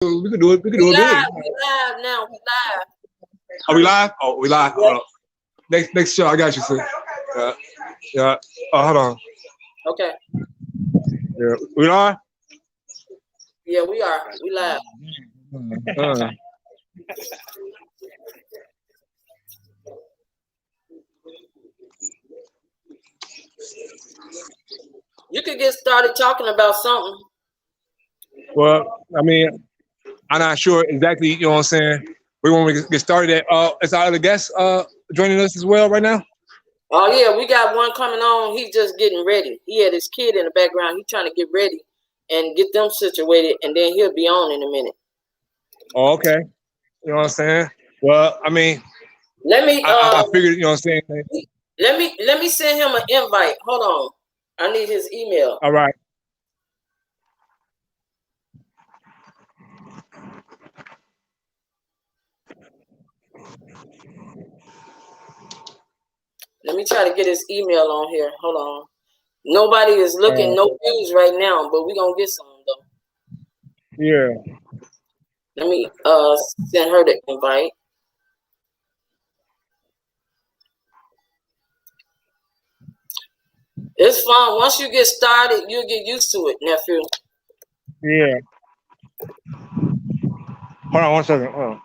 We could do it. We could We do it live. big. We live now. We live. Are we live? Oh, we live. Yep. Hold on. Next show, I got you, sir. Yeah. Oh, hold on. Okay. Yeah. We live? Yeah, we are. We live. You could get started talking about something. Well, I mean, I'm not sure exactly, you know what I'm saying? We want to get started at, is our other guest joining us as well right now? Oh yeah, we got one coming on. He's just getting ready. He had his kid in the background. He's trying to get ready and get them situated, and then he'll be on in a minute. Oh, okay. You know what I'm saying? Well, I mean, Let me I figured, you know what I'm saying? let me send him an invite. Hold on. I need his email. All right. Let me try to get his email on here. Hold on. Nobody is looking, no views right now, but we're gonna get some though. Yeah. Let me send her the invite. It's fun. Once you get started, you'll get used to it, nephew. Yeah. Hold on one second. Hold on.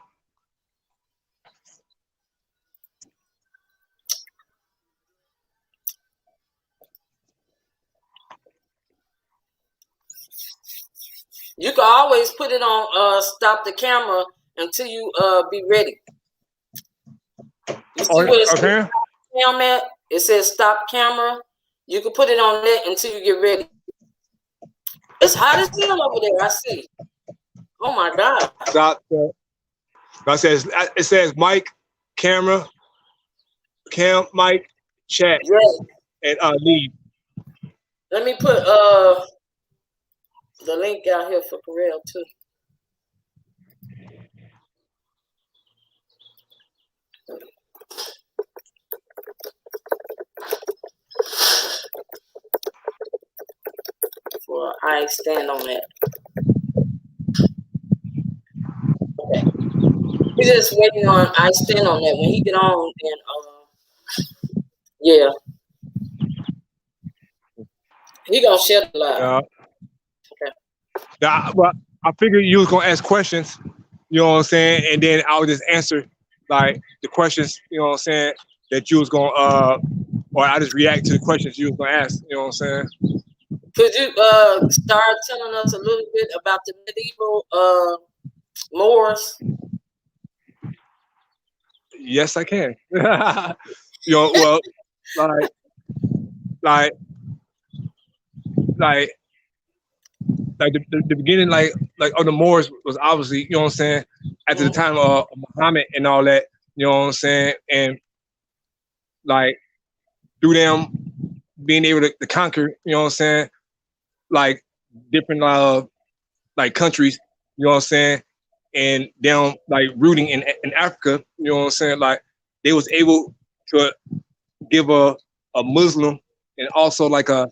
You can always put it on stop the camera until you be ready. You see what it says? Camera. It says stop camera. You can put it on that until you get ready. It's hot as hell over there. I see. Oh my God. Stop. It says mic, camera, mic, chat, and lead. Let me put the link out here for Corel too. For I stand on that. Okay. We're just waiting on I stand on that. When he get on, then yeah. He gonna share the live. Okay. Now, well, I figured you was gonna ask questions, you know what I'm saying, and then I would just answer like the questions, you know what I'm saying, that you was gonna or I just react to the questions you was gonna ask, you know what I'm saying. Could you start telling us a little bit about the medieval Moors? Yes, I can. You know, well, like the beginning, like of the Moors was obviously, you know what I'm saying, after the time of Muhammad and all that, you know what I'm saying, and like through them being able to conquer, you know what I'm saying, like different like countries, you know what I'm saying, and them like rooting in Africa, you know what I'm saying, like they was able to give a Muslim and also like a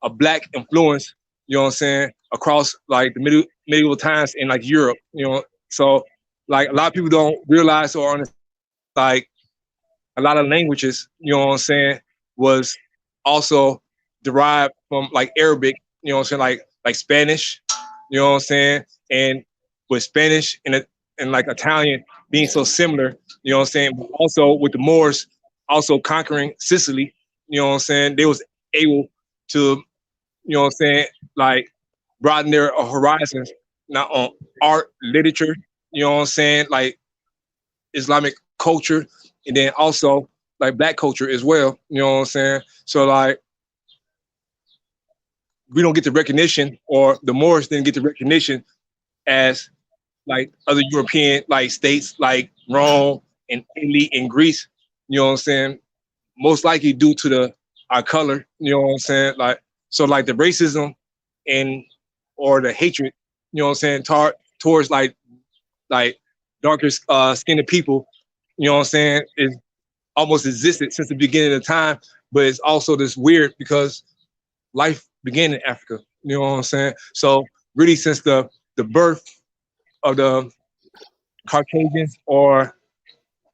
black influence, you know what I'm saying, across like the medieval times in like Europe, you know. So like a lot of people don't realize or understand, like a lot of languages, you know what I'm saying, was also derived from like Arabic, you know what I'm saying, like Spanish, you know what I'm saying, and with Spanish and like Italian being so similar, you know what I'm saying, but also with the Moors also conquering Sicily, you know what I'm saying, they was able to, you know what I'm saying, like broaden their horizons, not on art, literature, you know what I'm saying, like Islamic culture, and then also like black culture as well, you know what I'm saying? So like we don't get the recognition, or the Moors didn't get the recognition as like other European like states like Rome and Italy and Greece, you know what I'm saying? Most likely due to our color, you know what I'm saying? Like so like the racism and or the hatred, you know what I'm saying, towards like darker skinned people, you know what I'm saying, is almost existed since the beginning of time, but it's also this weird because life began in Africa, you know what I'm saying? So really since the birth of the Caucasians, or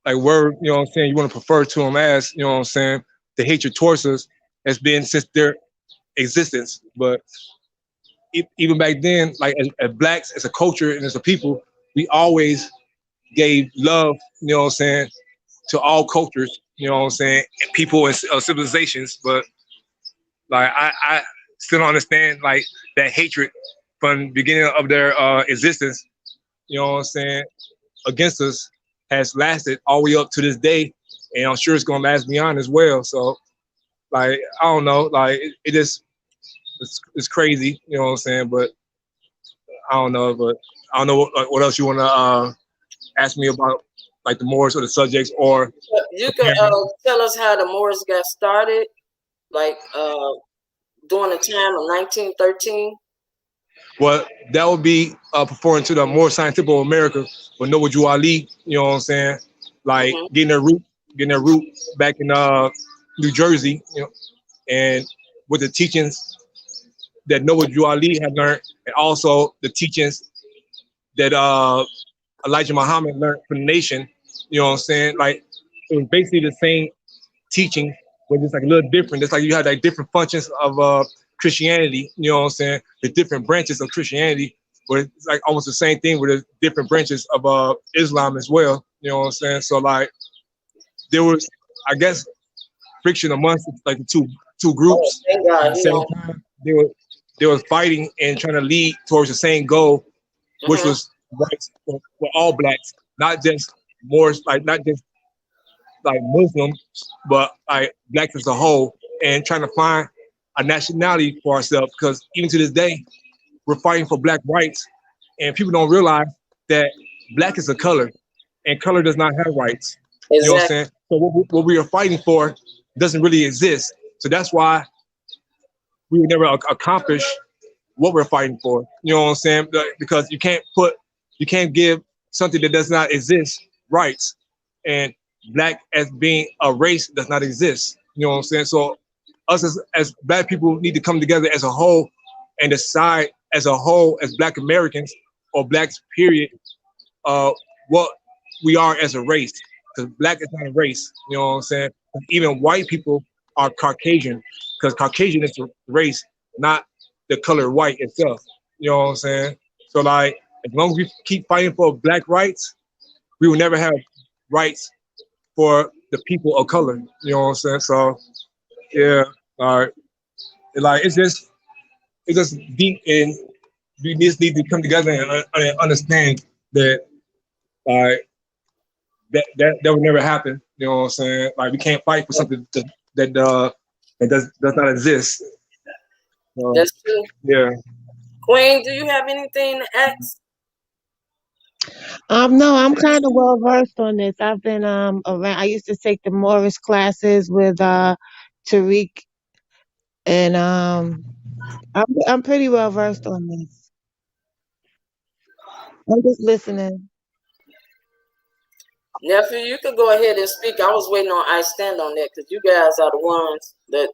like where, you know what I'm saying, you want to prefer to them as, you know what I'm saying, the hatred towards us has been since their existence. But even back then, like as blacks, as a culture and as a people, we always gave love, you know what I'm saying, to all cultures, you know what I'm saying, and people and civilizations. But like I still don't understand like that hatred from the beginning of their existence, you know what I'm saying, against us has lasted all the way up to this day, and I'm sure it's gonna last beyond as well. So like I don't know, like it just it's crazy, you know what I'm saying. But I don't know, but I don't know what else you wanna ask me about, like the more sort of subjects or You could comparing. tell us how the Moors got started, like during the time of 1913. Well, that would be performing to the more scientific of America with Noah Jew Ali, you know what I'm saying? Like Mm-hmm. getting their root back in New Jersey, you know, and with the teachings that Noah Jew Ali had learned, and also the teachings that Elijah Muhammad learned from the nation, you know what I'm saying? Like it was basically the same teaching, but it's like a little different. It's like you have like different functions of Christianity, you know what I'm saying? The different branches of Christianity, but it's like almost the same thing with the different branches of Islam as well, you know what I'm saying? So like there was, I guess, friction amongst like the two Oh, groups. thank At God, the he same on. time, they were fighting and trying to lead towards the same goal, which Mm-hmm. was rights for all blacks, not just more like not just like Muslims, but like blacks as a whole, and trying to find a nationality for ourselves. Because even to this day, we're fighting for black rights, and people don't realize that black is a color, and color does not have rights. You know what I'm Exactly. saying? So what we are fighting for doesn't really exist. So that's why we would never accomplish what we're fighting for. You know what I'm saying? Because you can't give something that does not exist rights, and black as being a race does not exist. You know what I'm saying? So us as black people need to come together as a whole and decide as a whole as black Americans or blacks period what we are as a race, because black is not a race. You know what I'm saying? Even white people are Caucasian, because Caucasian is a race, not the color white itself. You know what I'm saying? So like, as long as we keep fighting for black rights, we will never have rights for the people of color. You know what I'm saying? So yeah, like, like it's just deep, and we just need to come together and understand that like that would never happen. You know what I'm saying? Like we can't fight for something that does not exist. So That's true. yeah. Queen, do you have anything to ask? No, I'm kind of well versed on this. I've been around. I used to take the Morris classes with Tariq, and I'm pretty well versed on this. I'm just listening. Nephew, you could go ahead and speak. I was waiting on I stand on that because you guys are the ones that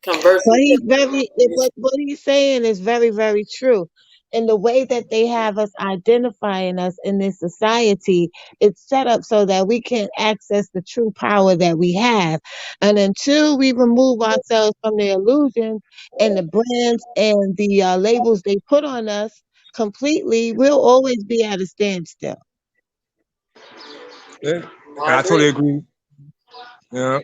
converse But with he's very, that. what he's saying is very, very true. And the way that they have us identifying us in this society, it's set up so that we can't access the true power that we have. And until we remove ourselves from the illusions and the brands and the labels they put on us completely, we'll always be at a standstill. Yeah. And I I totally agree. agree. Yeah.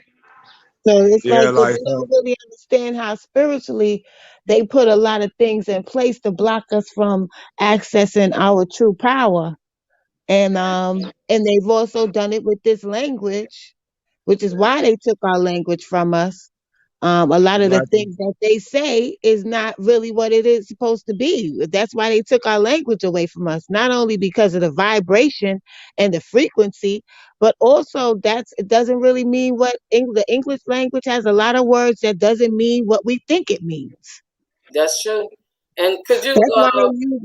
So it's Yeah. like that Like we don't really understand how spiritually they put a lot of things in place to block us from accessing our true power. And they've also done it with this language, which is why they took our language from us. A lot of the exactly. things that they say is not really what it is supposed to be. That's why they took our language away from us, not only because of the vibration and the frequency, but also it doesn't really mean what the English language has a lot of words that doesn't mean what we think it means. That's true. And could you That's why they use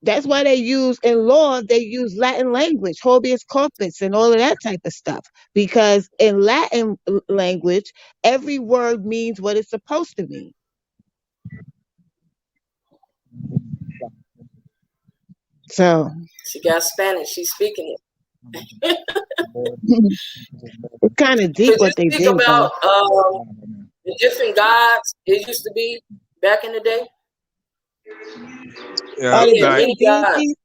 that's why they use in law, they use Latin language, habeas corpus, and all of that type of stuff. Because in Latin language, every word means what it's supposed to mean. So She got Spanish. She's speaking it. it's kind of deep Could you what they speak did, though. about the different gods it used to be back in the day? Yeah, Are We the had like different many gods. deities?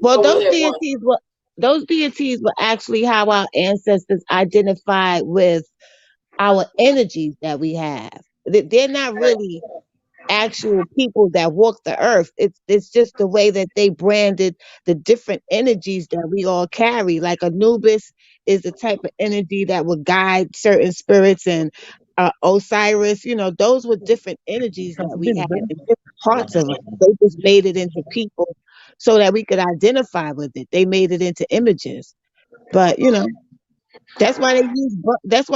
Well, But we had one. those deities were actually how our ancestors identified with our energies that we have. They're not Right. really actual people that walk the earth. It's just the way that they branded the different energies that we all carry. Like Anubis is the type of energy that would guide certain spirits, and Osiris, those were different energies that we had in different parts of us. They just made it into people so that we could identify with it. They made it into images. But that's why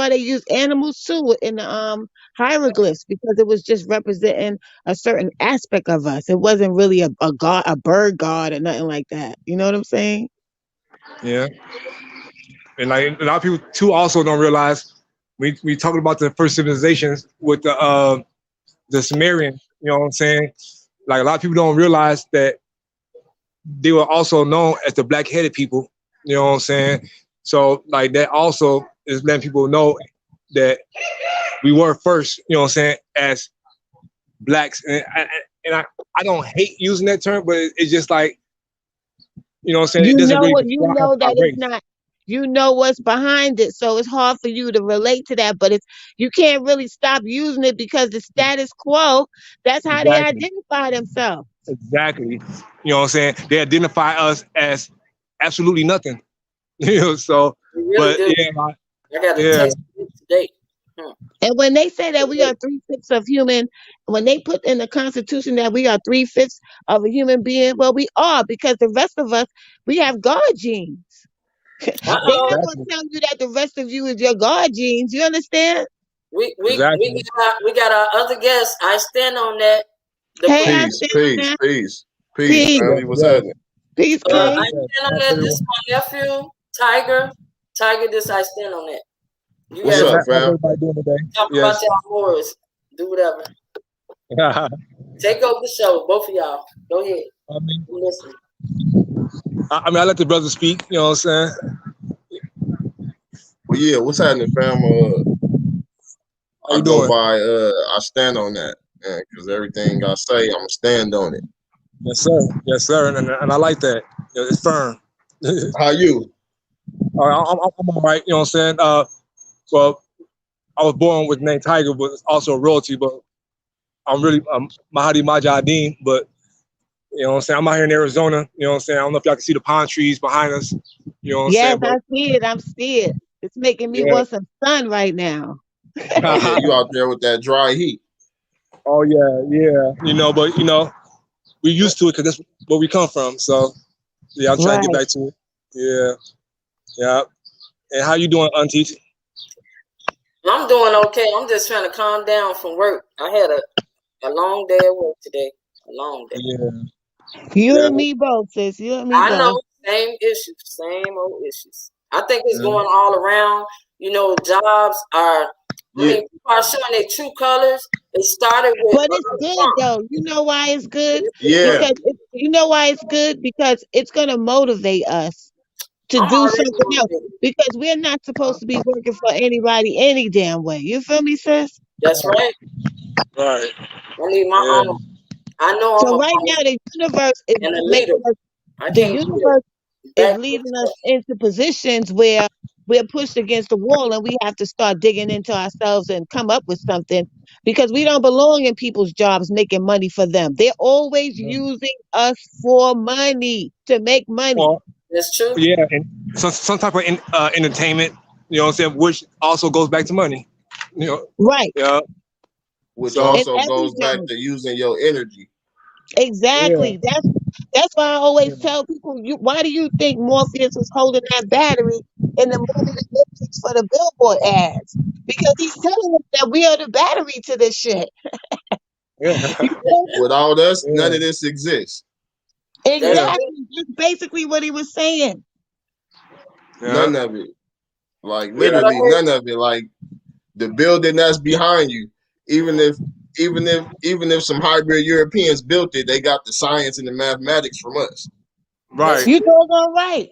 they use animals too in the hieroglyphs, because it was just representing a certain aspect of us. It wasn't really a god, a bird god, or nothing like that. You know what I'm saying? yeah, and like a lot of people too also don't realize we talking about the first civilizations with the Sumerians. You know what I'm saying? Like a lot of people don't realize that they were also known as the black-headed people. You know what I'm saying? So like that also is letting people know that we were first. You know what I'm saying? As blacks, and I don't hate using that term, but it's just like, you know what I'm saying? It You doesn't know really what? You describe know our that it's race. not. You know what's behind it, so it's hard for you to relate to that. But it's you can't really stop using it because the status quo. That's how they Exactly. identify themselves. Exactly. You know what I'm saying? They identify us as absolutely nothing. You know, so We really but do. yeah, I got to yeah, taste it today. Hmm. And when they say that we are 3/5 of human, when they put in the Constitution that we are 3/5 of a human being, well, we are, because the rest of us, we have God genes. They're not Uh-oh. going to exactly. tell you that the rest of you is your God genes. You understand? We we we Exactly. got our other guests. I stand on that. The Hey, I Peace, stand on peace, that. peace, peace, Peace. Yeah, family. What's yeah. happening? Peace, Yeah, Clay. I yeah. stand on that. This is my nephew, Tiger. Tiger, this I stand on that. You What's guys up, How's fam? everybody doing today? talk about Yes. y'all wars. Do whatever. Take over the show, both of y'all. Go ahead. I mean, I'm listening. I let the brothers speak. You know what I'm saying? Well, yeah, what's happening, fam? How I you go doing? by, I stand on that, because everything I say, I'm gonna stand on it. Yes, sir. Yes, sir. And I like that. Yeah, it's firm. How you? I'm all right. You know what I'm saying? Well, I was born with the name Tiger, but it's also a royalty. But I'm really Mahadi Majadeen. But you know what I'm saying? I'm out here in Arizona. You know what I'm saying? I don't know if y'all can see the pine trees behind us. You know what I'm Yes, saying? But I see it. I'm see it. It's making me yeah. want some sun right now. Oh yeah, you out there with that dry heat? Oh yeah, yeah. But we used to it because that's where we come from. So yeah, I'm trying to get Right. back to it. Yeah, yeah. And how you doing, Auntie? I'm doing okay. I'm just trying to calm down from work. I had a long day at work today. A long day. Yeah, You yeah. and me both, sis. You and me I know, both. same issues, same old issues. I think it's Yeah. going all around. Jobs are. I Yeah, mean, people are showing their true colors. It started with But it's good Trump. though. You know why it's good? yeah. Because you know why it's good? Because it's gonna motivate us to I'm do already something else. motivated. Because we're not supposed to be working for anybody any damn way. You feel me, sis? That's right. Right. I need my Yeah. own. I know I'm So a right now boss the universe is and a leader. making us I the can't be universe a is backwards leading us step. into positions where we're pushed against the wall and we have to start digging into ourselves and come up with something, because we don't belong in people's jobs making money for them. They're always using us for money, to make money. Well, That's true. yeah, and some type of entertainment. You know what I'm saying? Which also goes back to money. You know. Right. Yeah. Which So In also every goes back job. to using your energy. yeah. Exactly. That's why I always tell people, why do you think Morpheus was holding that battery in the movie The Matrix for the billboard ads? Because he's telling us that we are the battery to this shit. Yeah. You know? Without us, none Yeah. of this exists. That's Yeah. Exactly. it. That's basically what he was saying. Yeah. None of it. Like You know, literally none of it. Like the building that's behind you, even if some hybrid Europeans built it, they got the science and the mathematics from us. Right. You doing all right.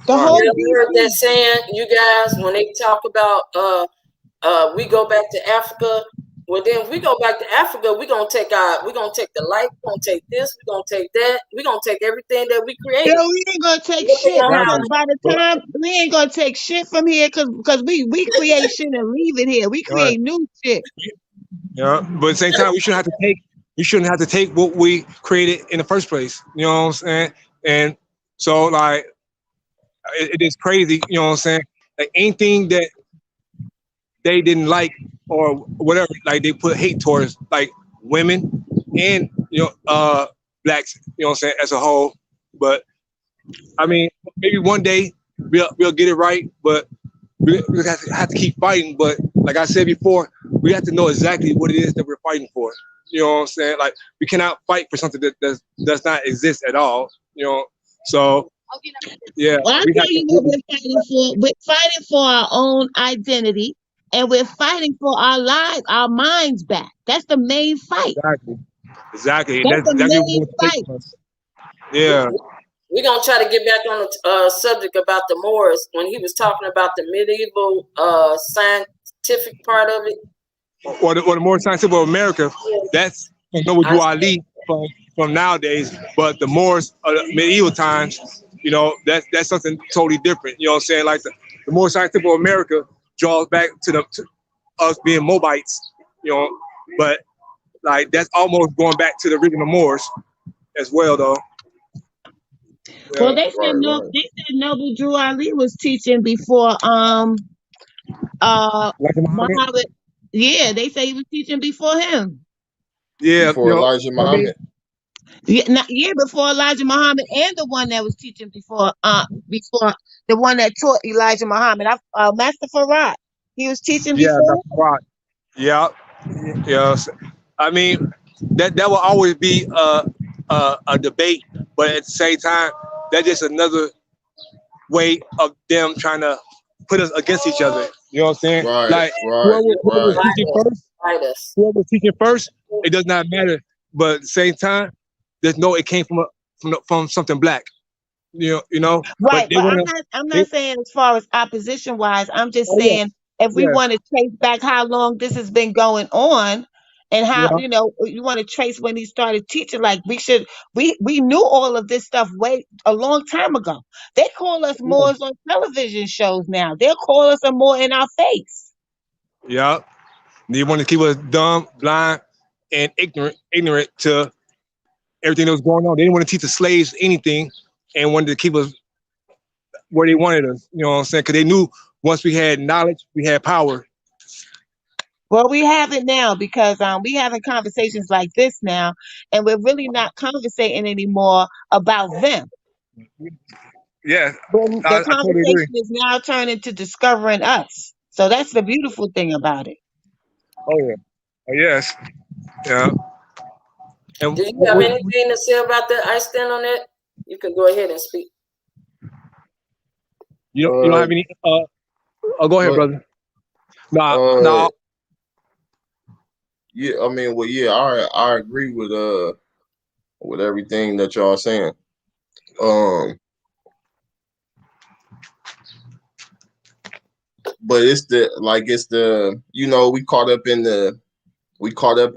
The Right. whole You ever heard that DC. saying, you guys, when they talk about we go back to Africa. Well, then if we go back to Africa, we're gonna take the light, we're gonna take this, we're gonna take that, we're gonna take everything that we You created. know, we ain't gonna take Look what's shit gonna because happen. Exactly. by the But, time we ain't gonna take shit from here because we create shit and leave it here. We right. create new shit. Yeah. But at the same time, we shouldn't have to take what we created in the first place. You know what I'm saying? And so like it is crazy, you know what I'm saying? Like anything that they didn't like or whatever, like they put hate towards like women and blacks, you know what I'm saying, as a whole. But I mean, maybe one day we'll get it right, but we have to keep fighting. But like I said before, we have to know exactly what it is that we're fighting for. You know what I'm saying? Like we cannot fight for something that does not exist at all. You know, so yeah, Well, I'll we have tell to you what really we're fighting for. We're fighting for our own identity and we're fighting for our lives, our minds back. That's the main fight. exactly, and That's that's the exactly what main we're fight. taking us. Yeah, We're gonna try to get back on the subject about the Moors when he was talking about the medieval scientific part of it. or the more scientific of America, that's I Noble Ali from nowadays. But the Moors of the medieval times, you know, that's something totally different. You know what I'm saying? Like the more scientific of America draws back to us being Moabites, you know, but like that's almost going back to the original Moors as well, though. Well, Yeah, Right. They said Noble Drew Ali was teaching before like Muhammad. Muhammad. Yeah, they say he was teaching before him. Yeah, Before Elijah I mean, Muhammad. Yeah, before Elijah Muhammad and the one that was teaching before the one that taught Elijah Muhammad. Master Farad. He was teaching yeah, before. that's right. Yeah, yes. I mean, that will always be a debate, but at the same time, that's just another way of them trying to put us against each other. You know what I'm saying? Right, Like right, whoever was right. teaching first, fight us. whoever was teaching first, it does not matter. But at the same time, there's no it came from something black. You know. But Right, they but want I'm to. not saying as far as opposition wise. I'm just Oh saying if we yeah, want to trace back how long this has been going on and how yeah, you want to trace when he started teaching, like we knew all of this stuff way a long time ago. They call us yeah, Moors on television shows now. They'll call us a Moor in our face. yeah. They want to keep us dumb, blind, and ignorant to everything that was going on. They didn't want to teach the slaves anything and wanted to keep us where they wanted us. You know what I'm saying? Because they knew once we had knowledge, we had power. Well, we have it now because we having conversations like this now, and we're really not conversating anymore about them. Yeah, When the I totally agree. conversation is now turning to discovering us. So that's the beautiful thing about it. Oh yeah. Oh yes. Yeah. And Do you have anything to say about that? I stand on it. You can go ahead and speak. you don't Uh, have any oh go ahead, but brother. Nah, uh, nah, yeah. I mean, well, yeah. I agree with everything that y'all saying. Um, but it's the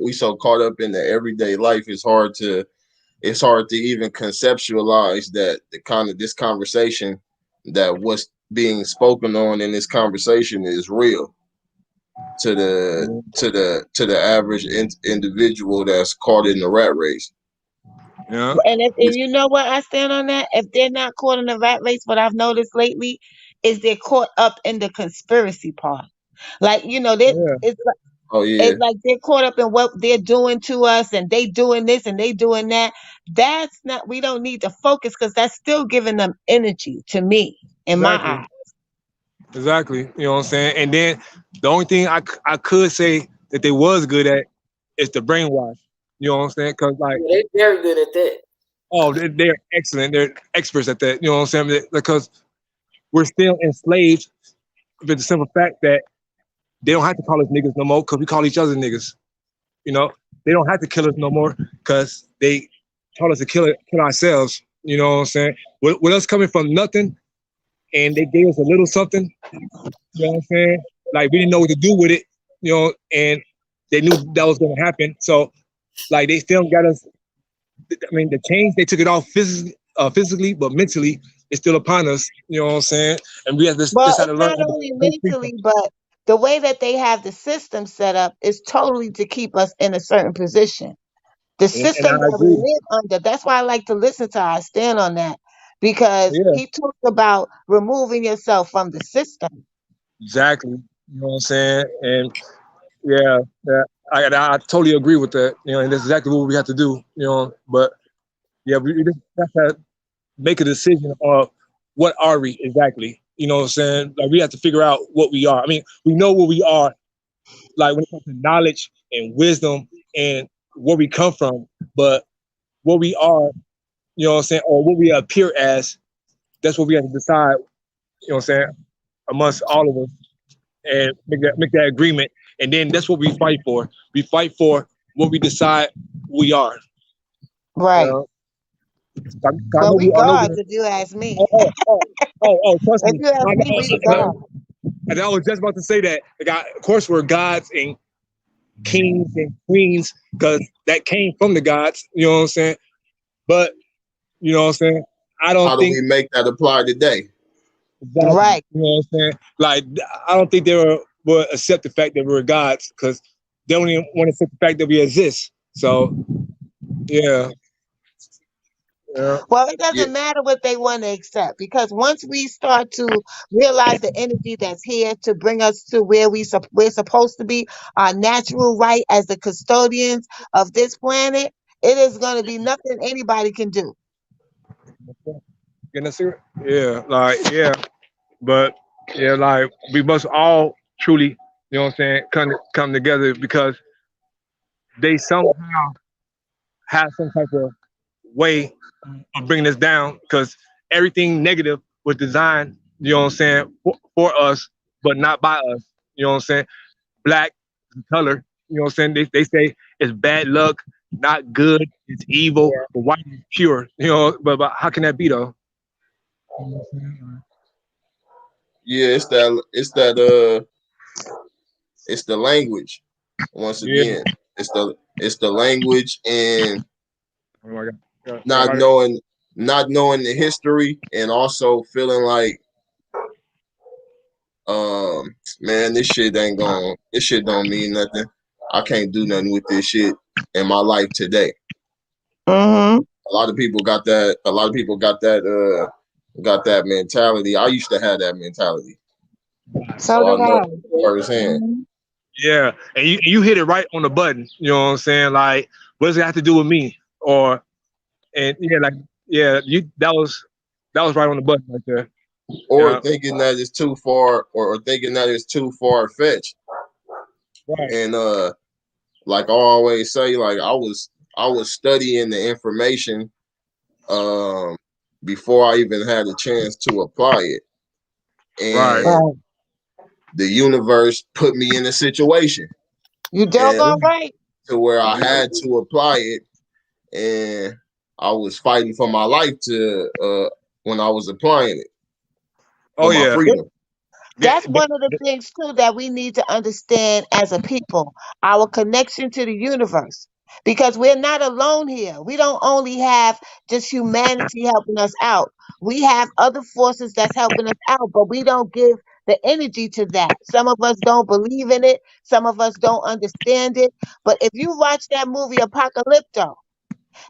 we so caught up in the everyday life. It's hard to even conceptualize that the kind of this conversation that what's being spoken on in this conversation is real to the average individual that's caught in the rat race. yeah, And you know what, I stand on that. If they're not caught in the rat race, what I've noticed lately is they're caught up in the conspiracy part. Like, yeah, Oh yeah, it's like they're caught up in what they're doing to us and they doing this and they doing that. That's not, we don't need to focus because that's still giving them energy to me, in my exactly, eyes. exactly. You know what I'm saying? And then the only thing I could say that they was good at is the brainwash. You know what I'm saying? Because like, Yeah, they're very good at that. oh, they're excellent. They're experts at that. You know what I'm saying? Because we're still enslaved with the simple fact that they don't have to call us niggas no more because we call each other niggas. You know, they don't have to kill us no more because they taught us to kill ourselves. You know what I'm saying? With us coming from nothing, and they gave us a little something. You know what I'm saying? Like we didn't know what to do with it. You know, and they knew that was going to happen. So like they still got us. I mean, the change they took it off physically, but mentally it's still upon us. You know what I'm saying? And we have to Well, decide to it's learn not how only to free from mentally, but the way that they have the system set up is totally to keep us in a certain position. The it. And system I that we agree. live under. That's why I like to listen to I stand on that because Yeah, he talks about removing yourself from the system. exactly. You know what I'm saying? And yeah, yeah, I totally agree with that. You know, and that's exactly what we have to do. You know, but yeah, we just have to make a decision of what are we exactly. You know what I'm saying? Like we have to figure out what we are. I mean, we know what we are, like when it comes to knowledge and wisdom and where we come from, but what we are, you know what I'm saying, or what we appear as, that's what we have to decide, you know what I'm saying, amongst all of us and make that agreement. And then that's what we fight for. We fight for what we decide we are. You Right. know? I Well, know we we, I know gods, we, if you ask me. oh, oh, oh, trust If me. you ask me, we gods. And I was just about to say that. Like of course, we're gods and kings and queens because that came from the gods. You know what I'm saying? But you know what I'm saying? I How don't do think we make that apply today? exactly. Right. You know what I'm saying? Like I don't think they will accept the fact that we're gods because they don't even want to accept the fact that we exist. So yeah, yeah, Well, it Yeah, doesn't matter what they want to accept because once we start to realize the energy that's here to bring us to where we're supposed to be, our natural right as the custodians of this planet, it is going to be nothing anybody can do. getting us here. Yeah, like yeah, but yeah, like we must all truly, you know what I'm saying, come together because they somehow have some type of way of bringing us down because everything negative was designed, you know what I'm saying, for us, but not by us. You know what I'm saying? Black is a color, you know what I'm saying? They say it's bad luck, not good, it's evil, but white is pure. You know, but how can that be though? You know what I'm saying? yeah, it's the language. Once Yeah. again, it's the language and Oh my God. Yeah, not knowing not knowing the history and also feeling like man, this shit don't mean nothing. I can't do nothing with this shit in my life today. Mm-hmm. A lot of people got that. A lot of people got that mentality. I used to have that mentality, So so I did know I. firsthand. Mhm. Yeah, and you hit it right on the button. You know what I'm saying? Like, what does it have to do with me? Or and yeah, like yeah, you that was right on the button right there. Or Yeah, thinking that it's too far, or thinking that it's too far fetched. right, And like I always say, like I was studying the information um before I even had a chance to apply it. right, And Right. the universe put me in a situation You and doggone right. to where I had to apply it, and I was fighting for my life to when I was applying it oh for my yeah, freedom. yeah, That's one of the things too that we need to understand as a people, our connection to the universe. Because we're not alone here. We don't only have just humanity helping us out. We have other forces that's helping us out, but we don't give the energy to that. Some of us don't believe in it, some of us don't understand it. But if you watch that movie Apocalypto,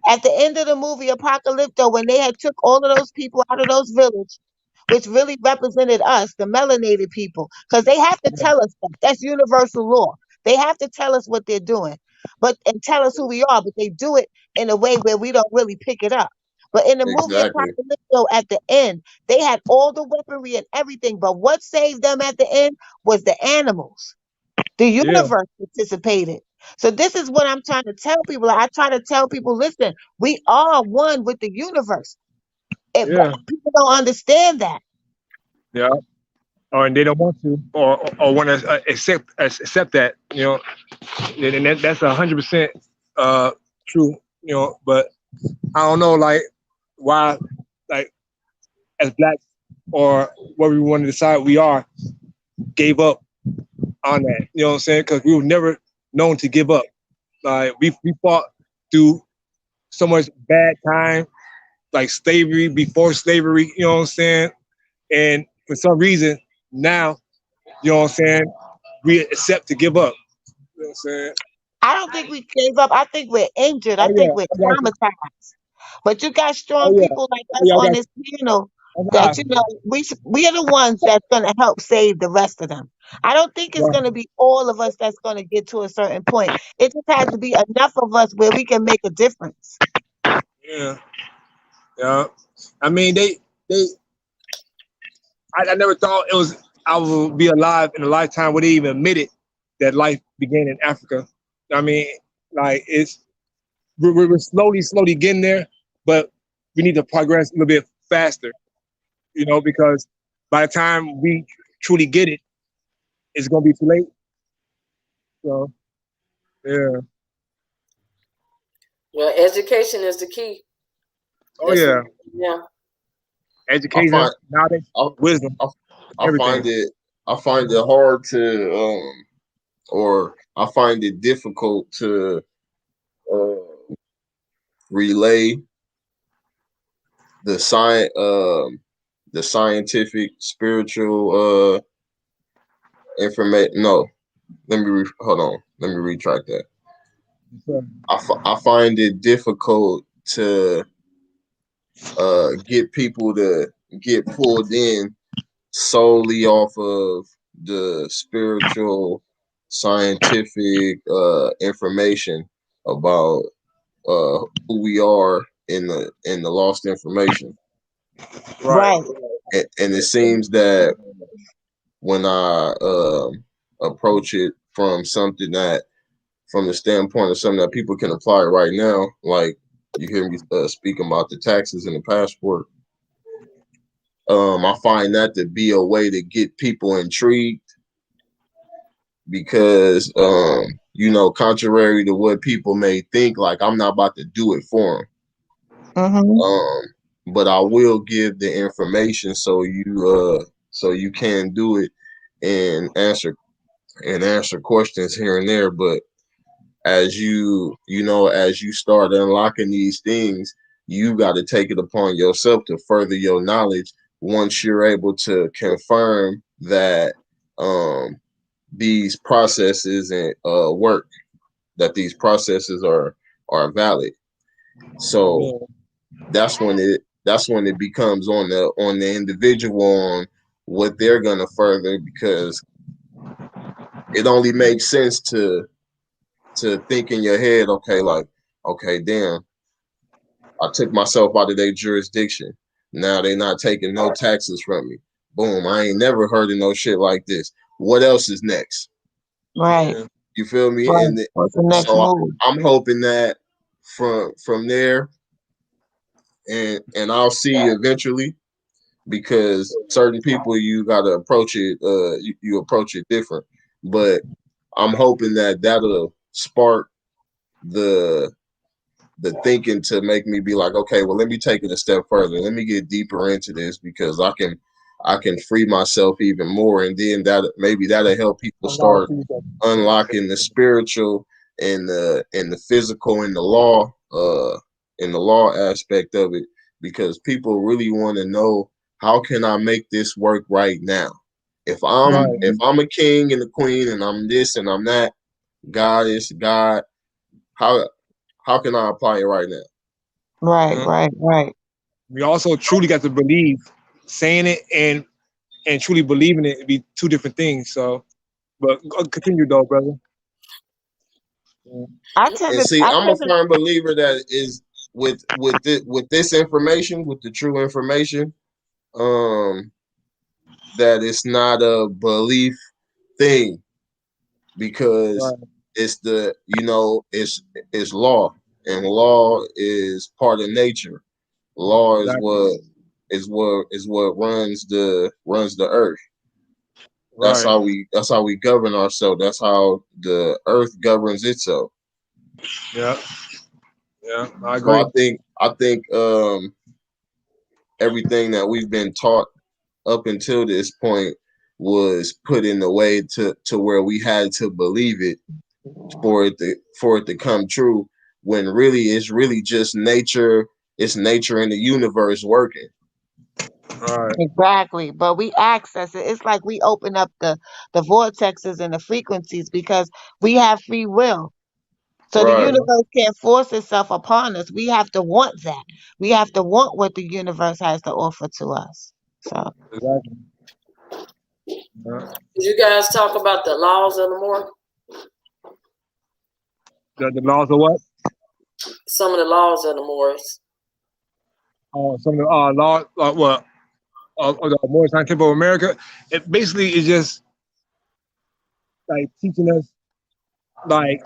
at the end of the movie Apocalypto, when they had took all of those people out of those villages, which really represented us, the melanated people, because they have to tell us that. That's universal law. They have to tell us what they're doing, but and tell us who we are, but they do it in a way where we don't really pick it up. But in the movie Exactly. Apocalypto, at the end, they had all the weaponry and everything, but what saved them at the end was the animals. The yeah, universe participated. So this is what I'm trying to tell people. I try to tell people, listen, we are one with the universe. But yeah, people don't understand that. yeah. Or and they don't want to, or want to accept that. You know, and that's 100% true. You know, but I don't know, like why, like, as blacks or what we want to decide we are, gave up on that. You know what I'm saying? Because we were never known to give up. Like we fought through so much bad time, like slavery, before slavery. You know what I'm saying? And for some reason now, you know what I'm saying, we accept to give up. You know what I'm saying? I don't think we gave up. I think we're injured. I Oh yeah, think we're I got you. traumatized. But you got Oh strong yeah, people like oh us yeah, I on got this panel you. that we are the ones that's gonna help save the rest of them. I don't think it's Right. gonna be all of us that's gonna get to a certain point. It just has to be enough of us where we can make a difference. Yeah, yeah. I mean, they. I never thought it was I would be alive in a lifetime where they even admitted that life began in Africa. I mean, like we're slowly getting there, but we need to progress a little bit faster. You know, because by the time we truly get it, it's gonna be too late. So yeah. Well, education is the key. Oh That's yeah. yeah. I Education, find knowledge, I, wisdom, I, I everything. find it hard to or I find it difficult to uh, relay the the scientific spiritual information. No, hold on. Let me retract that. So, I find it difficult to get people to get pulled in solely off of the spiritual scientific information about who we are in the lost information. right. Right. And it seems that when I approach it from the standpoint of something that people can apply right now, like you hear me speaking about the taxes and the passport, I find that to be a way to get people intrigued because, contrary to what people may think, like I'm not about to do it for them. Mm-hmm. But I will give the information so you can do it and answer questions here and there. But as you start unlocking these things, you got to take it upon yourself to further your knowledge once you're able to confirm that these processes and work, that these processes are valid. So Yeah. that's when it becomes on the individual on what they're gonna further, because it only makes sense to think in your head, okay, like, okay, damn, I took myself out of their jurisdiction. Now they're not taking no taxes from me. Boom, I ain't never heard of no shit like this. What else is next? Right. Yeah. You feel me? Right. What's the next So move? I'm hoping that from there, and I'll see eventually, because certain people you gotta approach it, you approach it different. But I'm hoping that that'll spark the thinking to make me be like, okay, well, let me take it a step further. Let me get deeper into this because I can free myself even more, and then that'll help people start unlocking the spiritual and the physical and the law aspect of it, because people really want to know, how can I make this work right now? Right. If I'm a king and a queen and I'm this and I'm that, God is God, how can I apply it right now? Right. Uh-huh. Right. Right. We also truly got to believe. Saying it and truly believing it be two different things. So, but continue though, brother. Yeah. And see, I'm a firm believer that is with this information, with the true information, um, that it's not a belief thing, because Right. it's it's law, and law is part of nature. Law Exactly. is what runs the earth. Right. That's how we govern ourselves. That's how the earth governs itself. Yeah. Yeah. I So agree. I think everything that we've been taught up until this point was put in a way to where we had to believe it for it to come true, when really it's really just nature. It's nature in the universe working. All right. Exactly. But we access it. It's like we open up the vortexes and the frequencies because we have free will. So the Right. universe can't force itself upon us. We have to want that. We have to want what the universe has to offer to us. So Exactly. Yeah. Did you guys talk about the laws of the Moor? The laws of what? Some of the laws of the Moors. Some of the laws, what? Of the Moorish Temple of America. It basically is just like teaching us like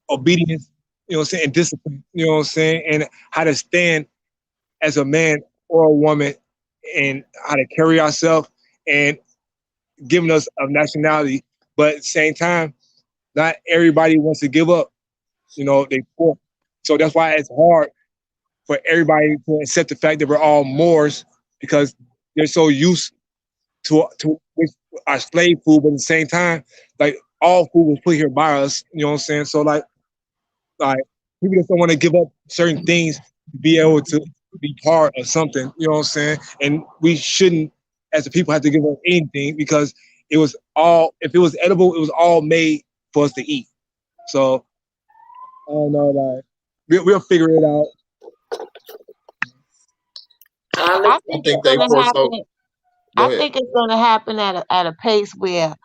obedience, you know what I'm saying, and discipline, you know what I'm saying, and how to stand as a man or a woman and how to carry ourselves and giving us a nationality. But at the same time, not everybody wants to give up. You know, they poor. So that's why it's hard for everybody to accept the fact that we're all Moors because they're so used to our slave food, but at the same time, like all food was put here by us. You know what I'm saying? So like people just don't want to give up certain things to be able to be part of something. You know what I'm saying? And we shouldn't, as a people, have to give up anything because it was all. If it was edible, it was all made for us to eat. So I don't know, like we'll figure it out. I think it's think they gonna forced. happen. Go I ahead. think it's gonna happen at a pace where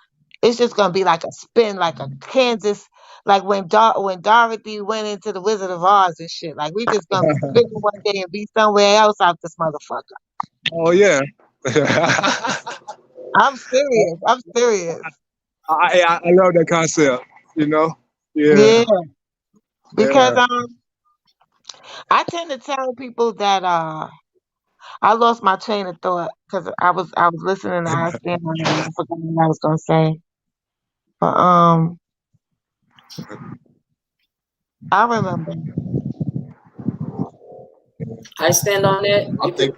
it's just gonna be like a spin, like a Kansas, like when Dorothy went into the Wizard of Oz and shit. Like we just gonna be spinning one day and be somewhere else out this motherfucker. Oh yeah. I'm serious. I'm serious. I love that concept. You know. Yeah. Yeah, because Yeah. I tend to tell people that I lost my train of thought because I was listening to I Stand on It and I forgot what I was gonna say. But I remember. I stand on that. I You can think.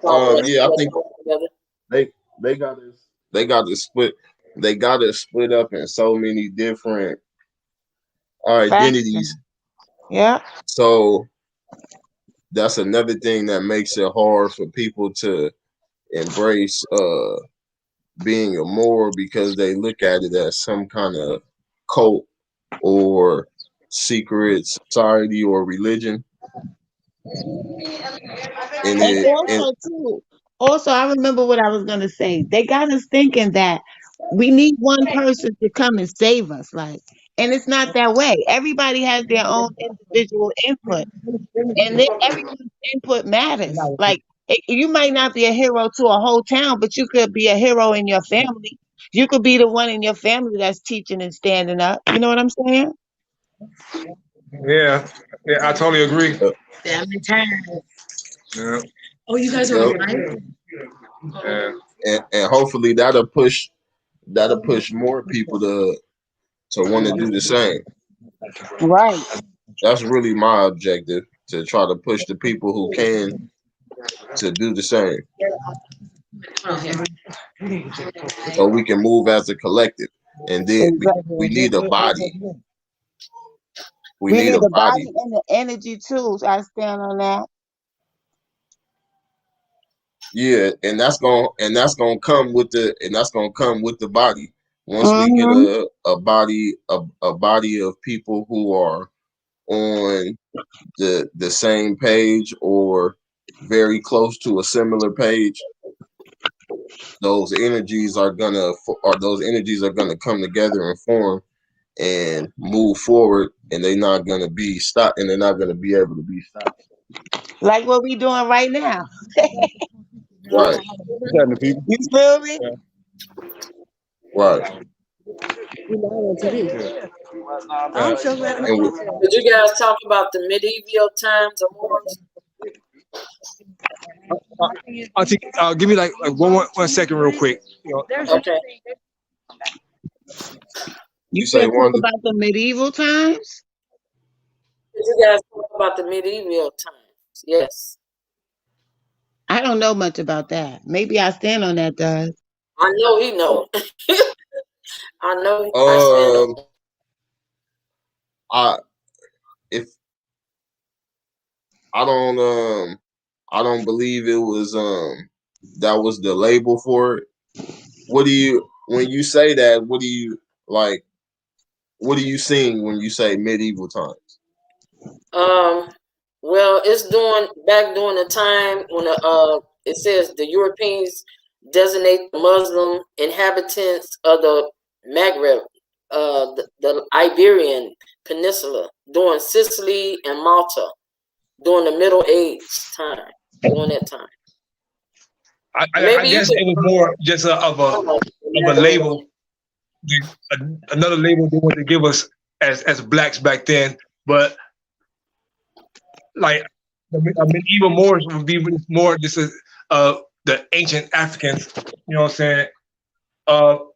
talk that Yeah, I think together. they they got this. They got to split. They got to split up in so many different identities. Faction. Yeah. So that's another thing that makes it hard for people to embrace being a Moor, because they look at it as some kind of cult or secret society or religion. And And it and also I remember what I was gonna say. They got us thinking that we need one person to come and save us, like, and it's not that way. Everybody has their own individual input, and then everyone's input matters. Like, you might not be a hero to a whole town, but you could be a hero in your family. You could be the one in your family that's teaching and standing up. You know what I'm saying? Yeah. Yeah. I totally agree. Damn time. Yeah. Oh, you guys are yep. online? Yeah. And hopefully that'll push more people to want to do the same. Right. That's really my objective, to try to push the people who can to do the same, so we can move as a collective. And then we Exactly. need a body. We We need need a the body. body and the energy too. So I stand on that. Yeah, and that's gonna come with the body. Once we get Hmm. a body of people who are on the same page or very close to a similar page, those energies are gonna come together and form and move forward, and they're not gonna be stopped, and they're not gonna be able to be stopped. Like what we doing right now. Right, What's happening, people? You feel me? Yeah. right. I'm so glad. And we, Did you guys talk about the medieval times of Moors? Give me like one second, real quick. You know, Okay. you You say said talk Wanda? about the medieval times? Did you guys talk about the medieval times? Yes. I don't know much about that. Maybe I stand on that does. I know he know. I know I stand Um, on. I if I don't I don't believe it was that was the label for it. What do you when you say that? What do you like? What do you sing when you say medieval times? Well, it's during the time when it says the Europeans designate the Muslim inhabitants of the Maghreb, the Iberian Peninsula, during Sicily and Malta, during the Middle Age time, during that time. I Maybe you guess could. it was more just of a label, another label they wanted to give us as blacks back then. But like medieval Moors would be more just the ancient Africans. You know what I'm saying?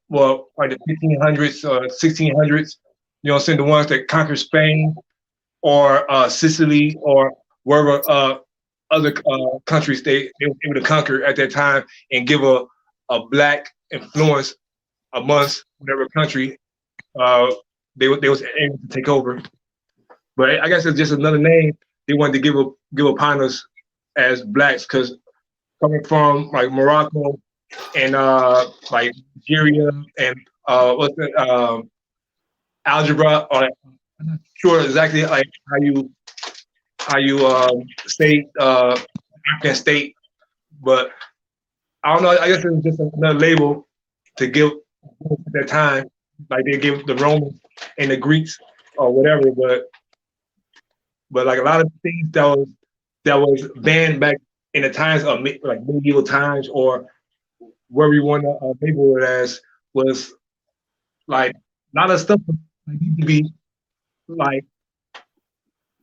Well, like the 1500s, 1600s. You know what I'm saying? The ones that conquered Spain or Sicily or wherever other countries they were able to conquer at that time and give a black influence amongst whatever country they was able to take over. But I guess it's just another name they wanted to give upon us as blacks because coming from like Morocco and like Nigeria and what's the algebra or I'm not sure exactly like how you say African state, but I don't know. I guess it's just another label to give at that time, like they give the Romans and the Greeks or whatever. But like a lot of things that was banned back in the times of like medieval times or wherever you want to label it as was like a lot of stuff like, need to be like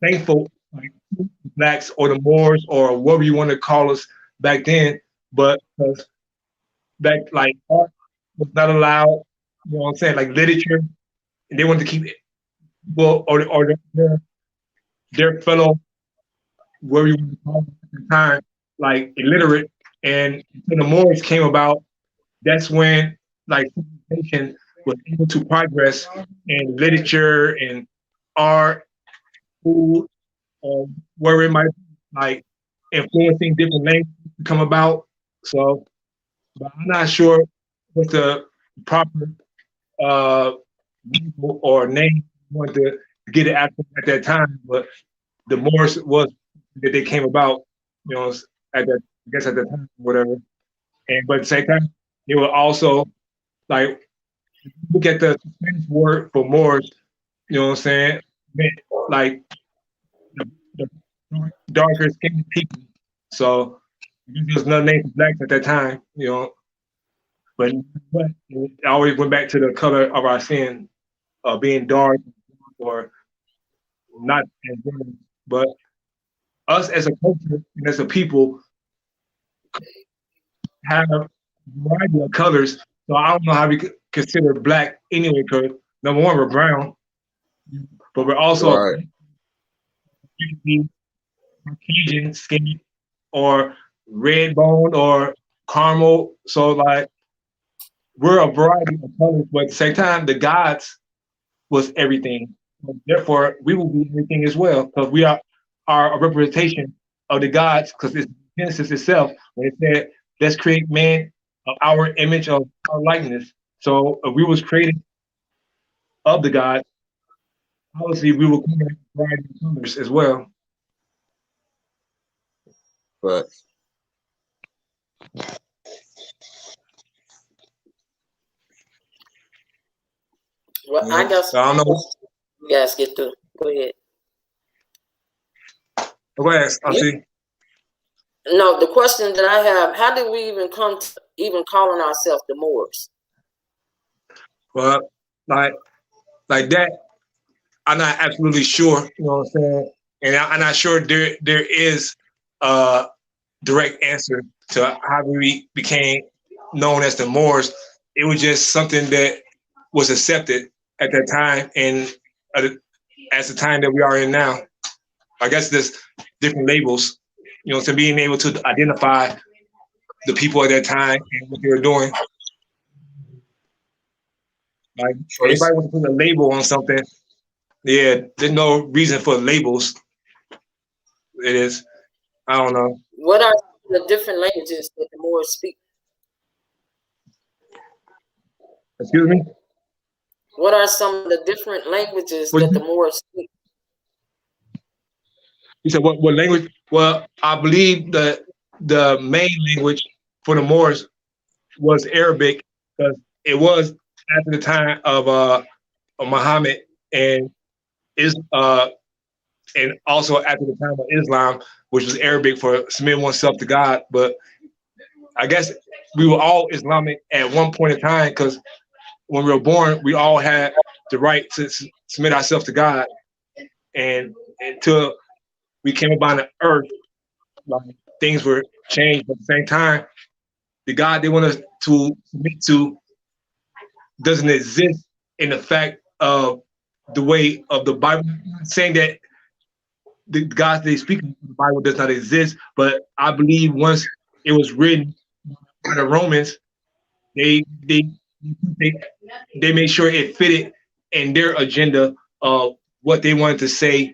thankful like blacks or the Moors or whatever you want to call us back then, but back like art was not allowed. You know what I'm saying? Like literature, and they wanted to keep it well or their fellow whatever you want to call them at the time like illiterate, and when the Moors came about, that's when like civilization was able to progress in literature and art, food, where it might like influencing different languages to come about. So, but I'm not sure what the proper uh, or name you want to get it at that time. But the Morse was that they came about, you know, at that I guess at the time, whatever. And but at the same time, they were also like look at the Spanish word for Moors, you know what I'm saying? Meant like the darker skinned people. So there's no name for blacks at that time, you know. But it always went back to the color of our skin, being dark or not as brown. But us as a culture and as a people have a variety of colors. So I don't know how we could consider black anyway, because number one, we're brown, but we're also Right. Caucasian skin or red bone or caramel. So like we're a variety of colors, but at the same time, the gods was everything. Therefore, we will be everything as well because we are a representation of the gods. Because it's Genesis itself when it said, "Let's create man of our image of our likeness." So if we was created of the gods, obviously we will come in a variety of colors as well. But Well, Yeah. I got So I some don't know. questions you guys get through. Go ahead. Go ahead, You, Auntie. no, the question that I have: how did we even come to even calling ourselves the Moors? Well, like that, I'm not absolutely sure. You know what I'm saying? And I'm not sure there is a direct answer to how we became known as the Moors. It was just something that was accepted at that time and as the time that we are in now. I guess there's different labels. You know, so being able to identify the people at that time and what they were doing. Like Trace. anybody wants to put a label on something, yeah, there's no reason for labels. It is. I don't know. What are the different languages that the Moors speak? Excuse me. What are some of the different languages What that the Moors speak? you said? What language? Well, I believe that the main language for the Moors was Arabic because it was after the time of Muhammad and is and also after the time of Islam, which was Arabic for submitting oneself to God. But I guess we were all Islamic at one point in time because when we were born, we all had the right to submit ourselves to God. And until we came upon the earth, like things were changed. But at the same time, the God they want us to submit to doesn't exist in the fact of the way of the Bible, saying that the God they speak in the Bible does not exist. But I believe once it was written by the Romans, they they they, they made sure it fitted in their agenda of what they wanted to say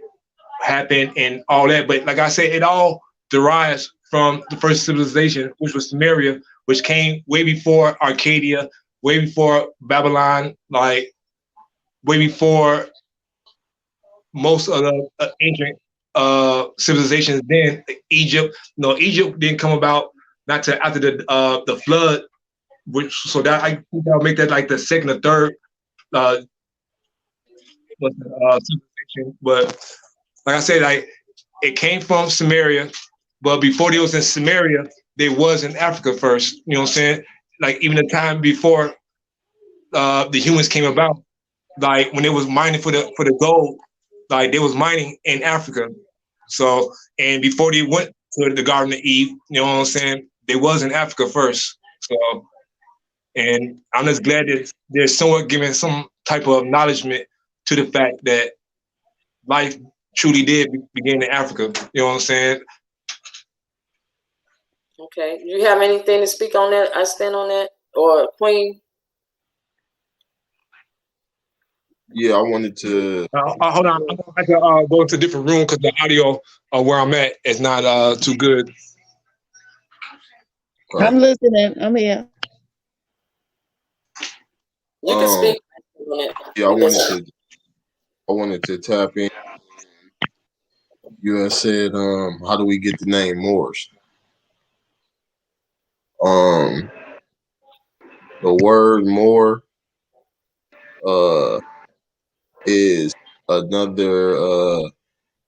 happened and all that. But like I said, it all derives from the first civilization, which was Sumeria, which came way before Arcadia, way before Babylon, like way before most of the ancient civilizations. Then Egypt, no, Egypt didn't come about not to after the flood, which so that I think that'll make that like the second or third uh, civilization. But like I said, like it came from Samaria, but before they was in Samaria, they was in Africa first. You know what I'm saying? Like even the time before the humans came about, like when they was mining for the gold, like they was mining in Africa. So and before they went to the Garden of Eve, you know what I'm saying? They was in Africa first. So and I'm just glad that they're somewhat giving some type of acknowledgement to the fact that life truly did begin in Africa. You know what I'm saying? Okay. You have anything to speak on that? I stand on that. Or Queen? Yeah, I wanted to. Hold on, I'm gonna have to go into a different room because the audio where I'm at is not too good. I'm listening. I'm here. You can speak on it. Yeah, I wanted to tap in. You had said, how do we get the name Moors? Um, the word Moor uh is another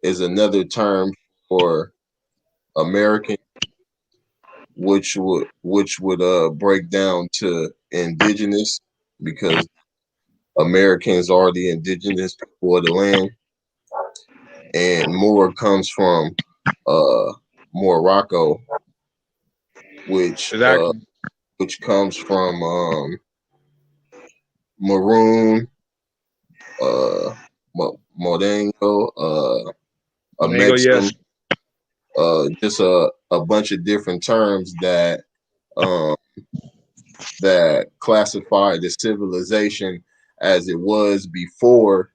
another term for American, which would break down to indigenous because Americans are the indigenous people of the land, and Moor comes from uh Morocco, which uh Exactly. which comes from maroon, uh modango, a There you go. Mexican, Yes. just a bunch of different terms um that classify the civilization as it was before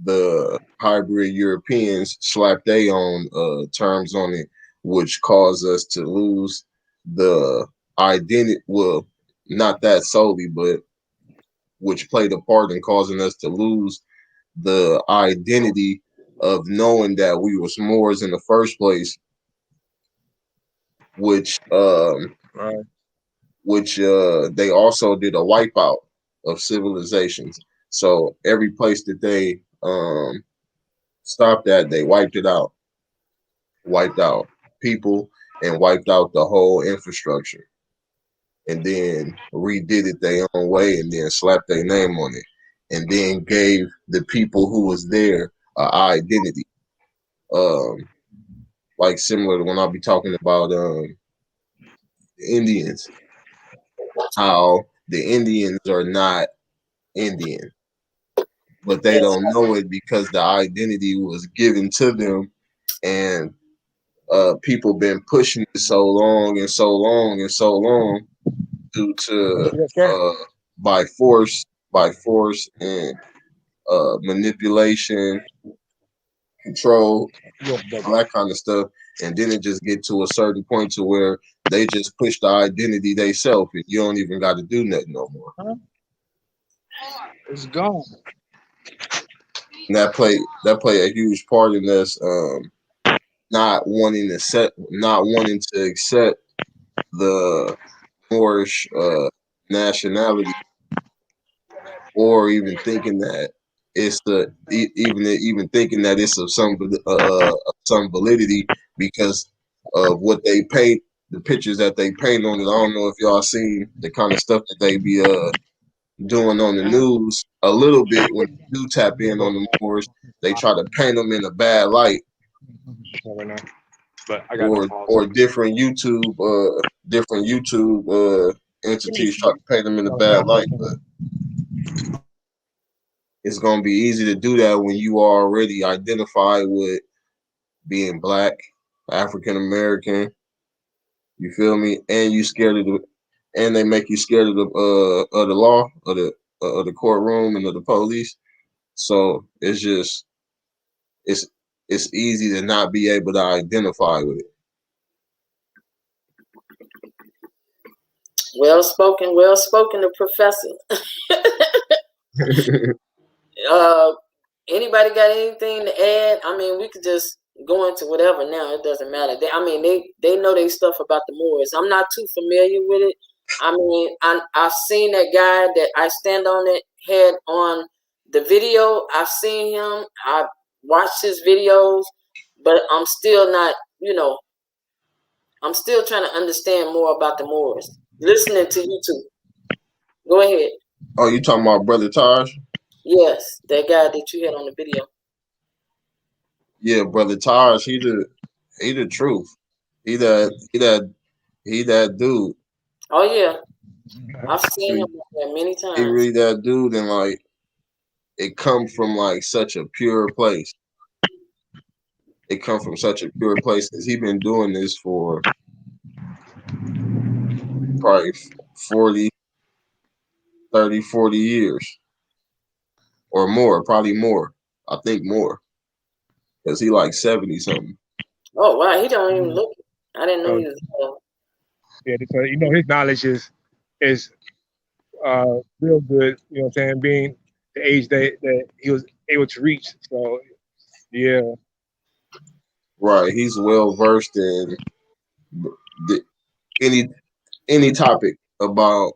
the hybrid Europeans slapped their own terms on it, which caused us to lose the identity. Well, not that solely, but which played a part in causing us to lose the identity of knowing that we were Moors in the first place, which Right. they also did a wipeout of civilizations. So every place that they stopped at, they wiped out people and wiped out the whole infrastructure, and then redid it their own way, and then slapped their name on it, and then gave the people who was there an identity. Um, like similar to when I'll be talking about Indians, how the Indians are not Indian, but they Yes. don't know it because the identity was given to them, and people been pushing it so long and so long and so long due to by force and manipulation, control, all that kind of stuff, and then it just get to a certain point to where they just push the identity they self, and you don't even got to do nothing no more. It's gone. And that play a huge part in this, not wanting to accept the Moorish nationality, or even thinking that it's even thinking that it's of some validity because of what they paint, the pictures that they paint on it. I don't know if y'all seen the kind of stuff that they be doing on the news a little bit when they do tap in on the Moors. They try to paint them in a bad light, But I got or different YouTube entities try to paint them in a bad light, but it's gonna be easy to do that when you are already identified with being black, African American. You feel me? And you scared of and they make you scared of the law, of the courtroom, and of the police. So it's just it's easy to not be able to identify with it. Well spoken, the professor. Anybody got anything to add? I mean, we could just go into whatever now. It doesn't matter. They know their stuff about the Moors. I'm not too familiar with it. I mean, I've seen that guy that I stand on it had on the video. I've seen him. I've watched his videos, but I'm still not, I'm still trying to understand more about the Moors. Listening to YouTube. Go ahead. Oh, you talking about Brother Taj? Yes, that guy that you had on the video. Yeah, Brother Taj, he the truth. He that dude. Oh yeah, I've seen him many times. He really that dude, and like it comes from like such a pure place. It comes from such a pure place because he's been doing this for probably 40 years or more, probably more. I think more, because he like 70 something. Oh wow, he don't even look. I didn't know he was. Yeah, because his knowledge is real good. You know what I'm saying? Being the age that he was able to reach. So yeah. Right, he's well versed in any topic about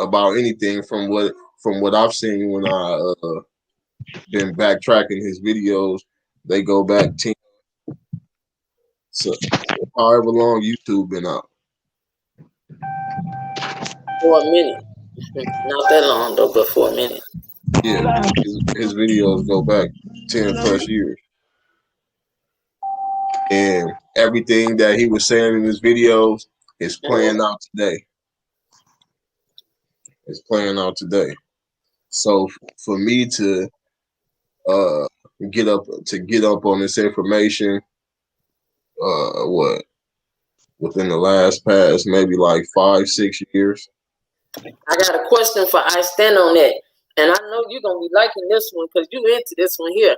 anything from what I've seen when I been backtracking his videos. They go back 10, so however long YouTube been out. For a minute. Not that long though, but for a minute. Yeah, his videos go back 10 plus years. And everything that he was saying in his videos is playing out today. It's playing out today. So for me to get up on this information, within the past maybe like 5-6 years. I got a question for I stand on that, and I know you're gonna be liking this one because you into this one here.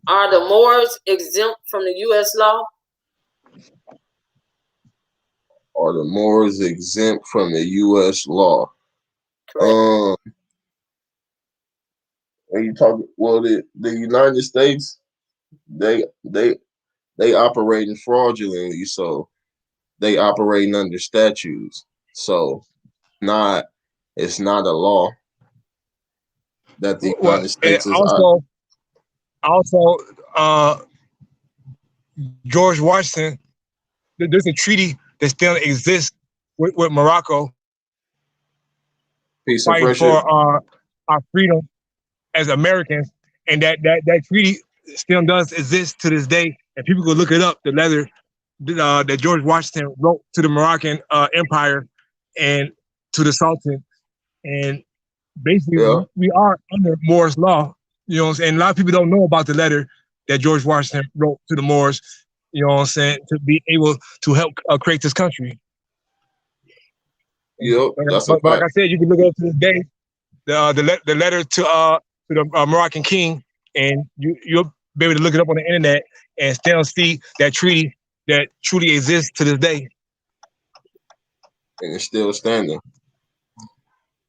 Are the Moors exempt from the U.S. law? Are the Moors exempt from the U.S. law? Correct. When you talk, well, the United States, they operating fraudulently, so they operating under statutes. So it's not a law that the United States is. Also, George Washington. There's a treaty that still exists with Morocco. Peace and fighting friendship. for our freedom as Americans, and that treaty still does exist to this day. And people could look it up. The letter that George Washington wrote to the Moroccan Empire and to the Sultan, and basically we are under Moorish law. You know what I'm saying? A lot of people don't know about the letter that George Washington wrote to the Moors, You know what I'm saying? To be able to help create this country. Yep, that's a But like fact. I said, you can look up to this day the letter to the Moroccan king, and you'll be able to look it up on the internet and still see that treaty that truly exists to this day. And it's still standing.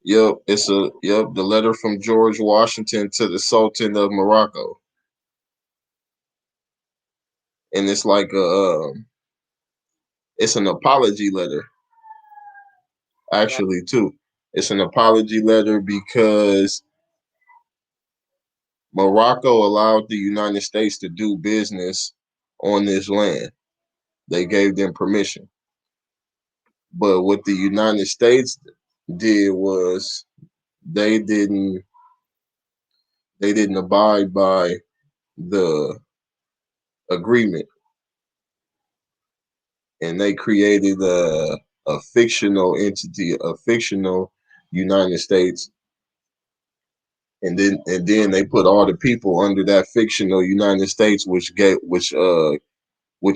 Yep, the letter from George Washington to the Sultan of Morocco. And it's like it's an apology letter, actually, too. It's an apology letter because Morocco allowed the United States to do business on this land. They gave them permission. But what the United States did was they didn't abide by the agreement, and they created a fictional entity, a fictional United States, and then they put all the people under that fictional United States, which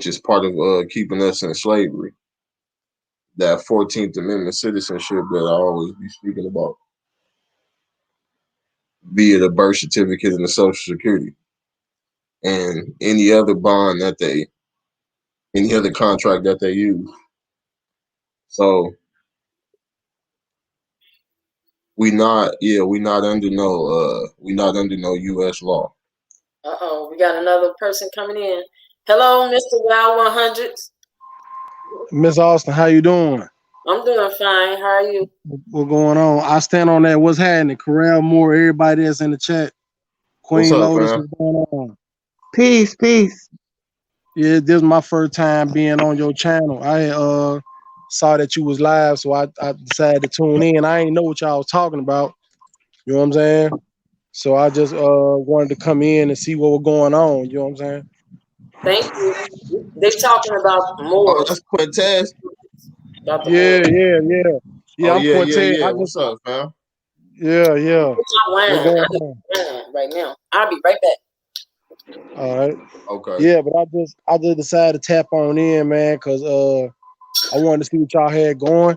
is part of keeping us in slavery. That 14th Amendment citizenship that I always be speaking about, via the birth certificate and the Social Security, and any other any other contract that they use. So we not under no U.S. law. We got another person coming in. Hello, Mr. Wild 100s. Miss Austin, how you doing? I'm doing fine. How are you? What going on? I stand on that. What's happening? Corral Moore, everybody that's in the chat. What's Queen up, Lotus, fam? what's going on? Peace, peace. Yeah, this is my first time being on your channel. I saw that you was live, so I decided to tune in. I ain't know what y'all was talking about. You know what I'm saying? So I just wanted to come in and see what was going on. You know what I'm saying? Thank you. They talking about Oh, Moors. that's Quintez. About the Yeah, Moors. yeah. Oh, Yeah, I'm Quinte. yeah. What's up, fam? Yeah. What's my What's wine? going I need on? wine right now. I'll be right back. All right. Okay. Yeah, but I just decided to tap on in, man, because I wanted to see what y'all had going.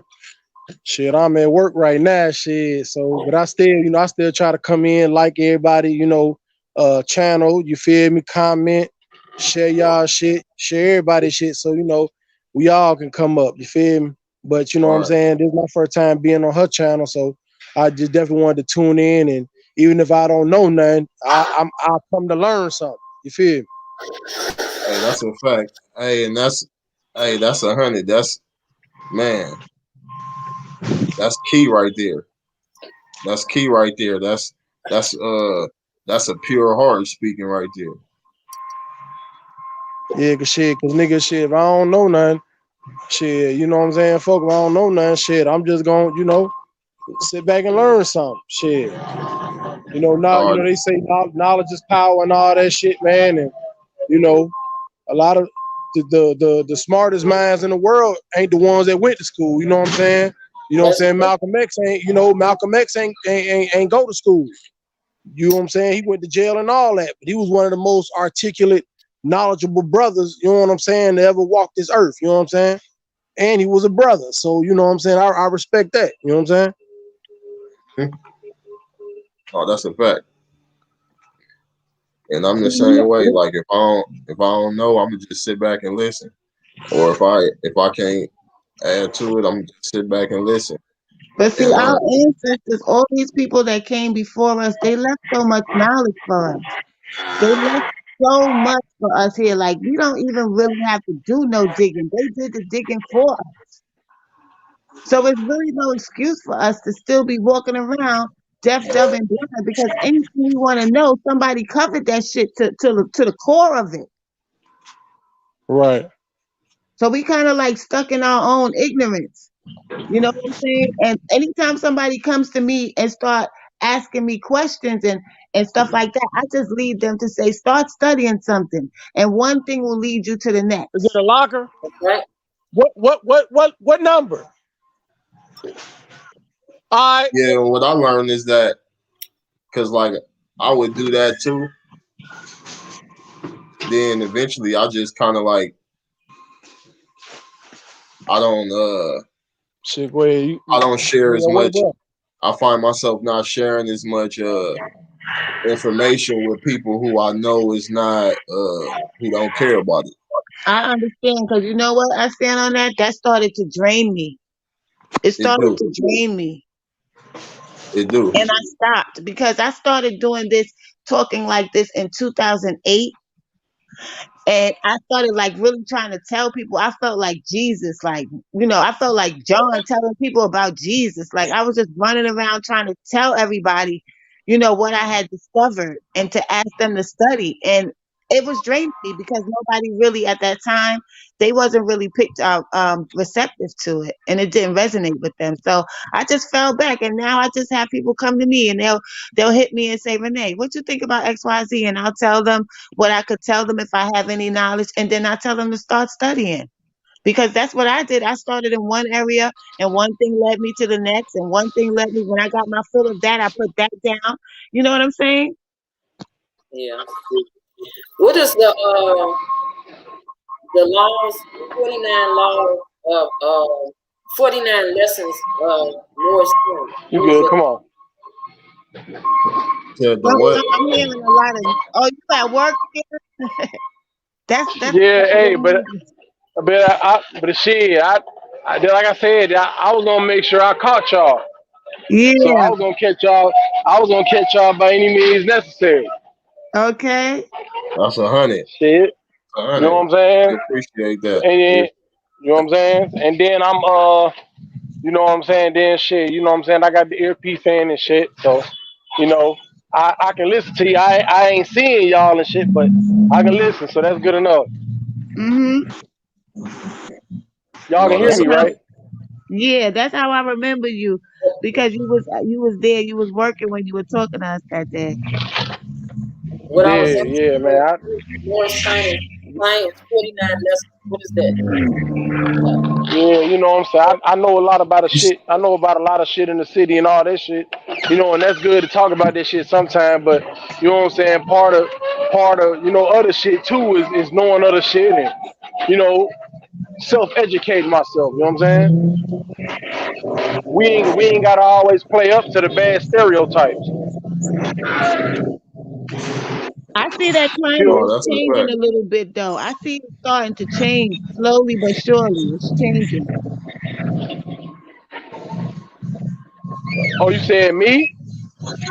Shit, I'm at work right now, shit. So, but I still try to come in like everybody, channel. You feel me? Comment, share y'all shit, share everybody's shit. So we all can come up. You feel me? But you know what I'm Right. saying? This is my first time being on her channel, so I just definitely wanted to tune in. And even if I don't know nothing, I'll come to learn something. You feel me? Hey, that's a fact. That's 100. Man, that's key right there. That's key right there. That's a pure heart speaking right there. Yeah, cause nigga, shit, if I don't know nothing, shit, you know what I'm saying? Fuck, if I don't know nothing, shit, I'm just gonna, sit back and learn something, shit. Not, All right. they say knowledge is power and all that shit, man. And, you know, a lot of the smartest minds in the world ain't the ones that went to school, you know what I'm saying? You know what I'm saying? Malcolm X ain't go to school. You know what I'm saying? He went to jail and all that, but he was one of the most articulate, knowledgeable brothers, you know what I'm saying, to ever walk this earth, you know what I'm saying? And he was a brother. So, you know what I'm saying? I respect that. You know what I'm saying? Oh, that's a fact. And I'm the same way. Like if I don't know, I'm gonna just sit back and listen. Or if I can't add to it, I'm gonna just sit back and listen But see, and our learn. ancestors, all these people that came before us, they left so much knowledge for us. They left so much for us here. Like, we don't even really have to do no digging. They did the digging for us. So it's really no excuse for us to still be walking around deaf, dumb, and blind, because anything you want to know, somebody covered that shit to the core of it. Right. So we kind of like stuck in our own ignorance. You know what I'm saying? And anytime somebody comes to me and start asking me questions and stuff like that, I just lead them to say, start studying something. And one thing will lead you to the Is it next. a locker? Right? What number? All right. Yeah, what I learned is that because like I would do that too. Then eventually I just kind of like I don't Shit, go ahead. I don't share as much. What? I find myself not sharing as much information with people who I know is not who don't care about it. I understand because you know what? I stand on that. That started to drain me. It It started do. to drain me. It do. And I stopped because I started doing this, talking like this in 2008. And I started like really trying to tell people. I felt like Jesus, like, I felt like John telling people about Jesus. Like I was just running around trying to tell everybody, what I had discovered and to ask them to study. And it was draining me because nobody really at that time, they wasn't really picked up receptive to it, and it didn't resonate with them. So I just fell back, and now I just have people come to me and they'll hit me and say, Renee, what you think about XYZ? And I'll tell them what I could tell them if I have any knowledge, and then I tell them to start studying. Because that's what I did. I started in one area, and one thing led me to the next, and one thing led me. When I got my foot of that, I put that down. You know what I'm saying? Yeah. What is the laws, 49 laws of 49 lessons of Morris Stone? You What is good? it? Come on. To the Well, what? I'm hearing a lot of. Oh, you at work? That's Yeah, hey, but shit, like I said, I was gonna make sure I caught y'all. So yeah. I was gonna catch y'all. I was gonna catch y'all by any means necessary. Okay. That's 100. Shit, you know 100. what I'm saying? We appreciate that. And then, you know what I'm saying? And then you know what I'm saying? Then shit, you know what I'm saying? I got the earpiece in and shit, so you know, I can listen to you. I ain't seeing y'all and shit, but I can listen, so that's good enough. Mhm. Y'all can No, hear that's That's me, how. right? Yeah, that's how I remember you, because you was there. You was working when you were talking to us that day. What I was Yeah, asking yeah, was man. Morris Science 49 lessons. What is that? Yeah, you know what I'm saying? I know a lot about a shit. I know about a lot of shit in the city and all that shit. You know, and that's good to talk about this shit sometime, but you know what I'm saying? Part of, other shit too is knowing other shit and, you know, self-educating myself, you know what I'm saying? We ain't gotta always play up to the bad stereotypes. I see that climate Feel no, is that's a changing fact. a little bit, though. I see it starting to change slowly but surely. It's changing. oh, you said me?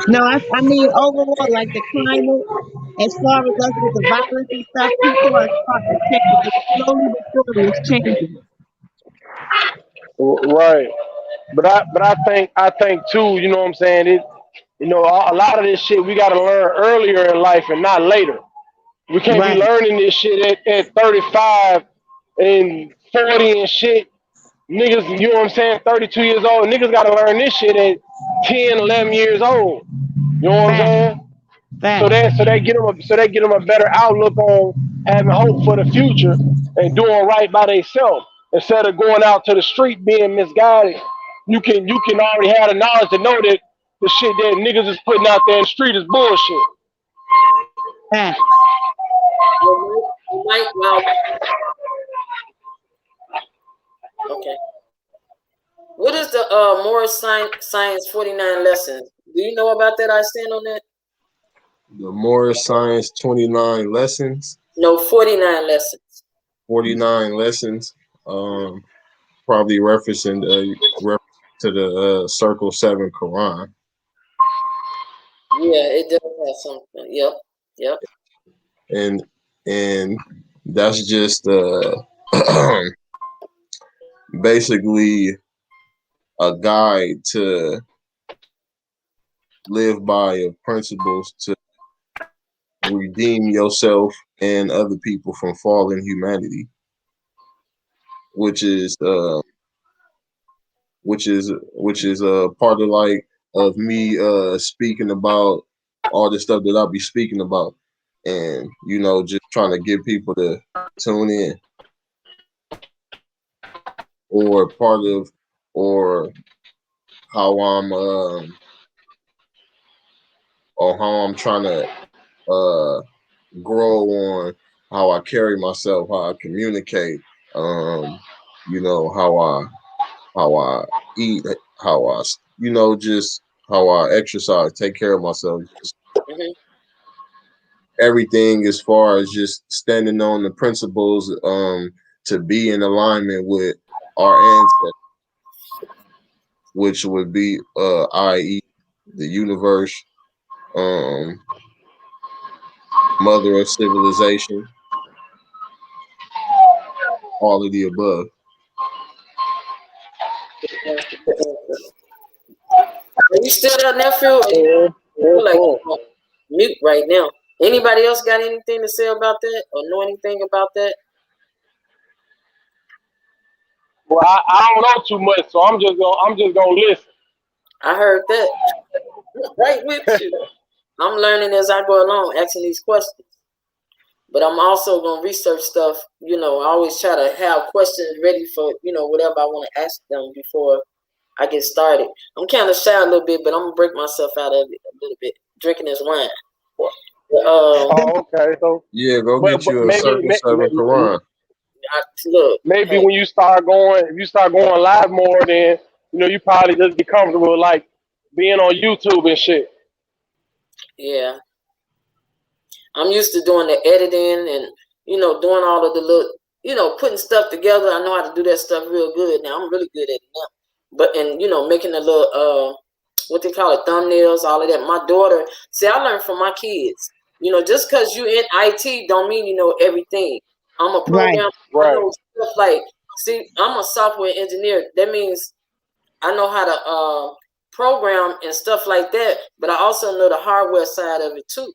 No, I mean overall, like the climate, as far as us with the violence and stuff, people are starting to change. Like slowly but surely, it's changing. Right. But I think too, you know what I'm saying? A lot of this shit we gotta learn earlier in life and not later. We can't be Right. learning this shit at 35 and 40 and shit. Niggas, you know what I'm saying? 32 years old. Niggas gotta learn this shit at 10, 11 years old. You know what I'm Fact. saying? So Fact. that get them a better outlook on having hope for the future and doing right by themselves instead of going out to the street being misguided. You can already have the knowledge to know that the shit that niggas is putting out there in the street is bullshit. Fact. Well, okay. What is the Morris Science 49 lessons? Do you know about that? I stand on that? The Morris Science 29 lessons, No, 49 lessons. 49 lessons. Probably referencing reference to the Circle 7 Quran. Yeah, it does have something. Yep. Yep. And and that's just basically a guide to live by of principles to redeem yourself and other people from fallen humanity, which is part of like of me speaking about all the stuff that I'll be speaking about, and just trying to get people to tune in, or part of, or how I'm or how I'm trying to grow on how I carry myself, how I communicate, how I eat, how just how I exercise, take care of myself, just Mhm. everything as far as just standing on the principles to be in alignment with our ancestors, which would be i.e. the universe, um, mother of civilization, all of the above. Are you still there, nephew? Yeah, yeah, You're like cool. mute right now. Anybody else got anything to say about that or know anything about that? Well, I don't know too much, so I'm just gonna listen. I heard that. Right with you. I'm learning as I go along, asking these questions. But I'm also gonna research stuff. I always try to have questions ready for whatever I want to ask them before I get started. I'm kind of shy a little bit, but I'm gonna break myself out of it a little bit, drinking this wine. Oh, okay. So, Yeah, go get but you a circle seven Quran. Look, maybe hey, when you start going, if you start going live more, then you probably just get comfortable like being on YouTube and shit. yeah, I'm used to doing the editing and doing all of the little, putting stuff together. I know how to do that stuff real good now. I'm really good at it now. But making the little what they call it, thumbnails, all of that. My daughter, see, I learned from my kids. Just because you in IT don't mean you know everything. I'm a Right. programmer. I Right. know stuff like, see, I'm a software engineer. That means I know how to program and stuff like that. But I also know the hardware side of it too.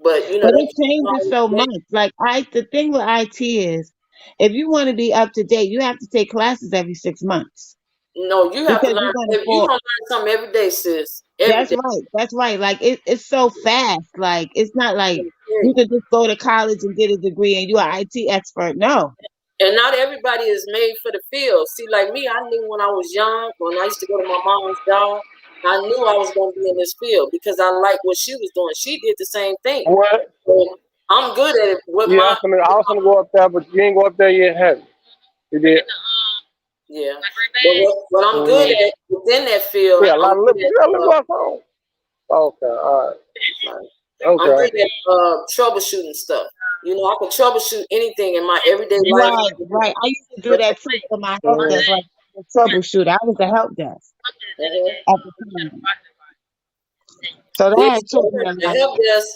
But But it changes so that, much. Like the thing with IT is, if you want to be up to date, you have to take classes every 6 months no, you have to because learn. you're gonna You fall. gonna learn something every day, sis. Every That's day. right. That's right. Like it's so fast. Like it's not like Yeah. you could just go to college and get a degree and you're an IT expert. No. And not everybody is made for the field. See, like me, I knew when I was young, when I used to go to my mom's job, I knew I was going to be in this field because I liked what she was doing. She did the same thing. What? So I'm good at it. With Yeah, I was gonna go up there, but you ain't go up there yet, have you? You did. yeah. But what I'm good Mm. at within that field, Yeah, a I'm lot of good liquor. at Yeah, liquor home. Okay, all right. I'm Okay. good at troubleshooting stuff. I can troubleshoot anything in my everyday life. Right, right. I used to do that too for my help desk, like the troubleshooter. I was a help desk at the time. So See, that it's taught me different. a The lot. help desk,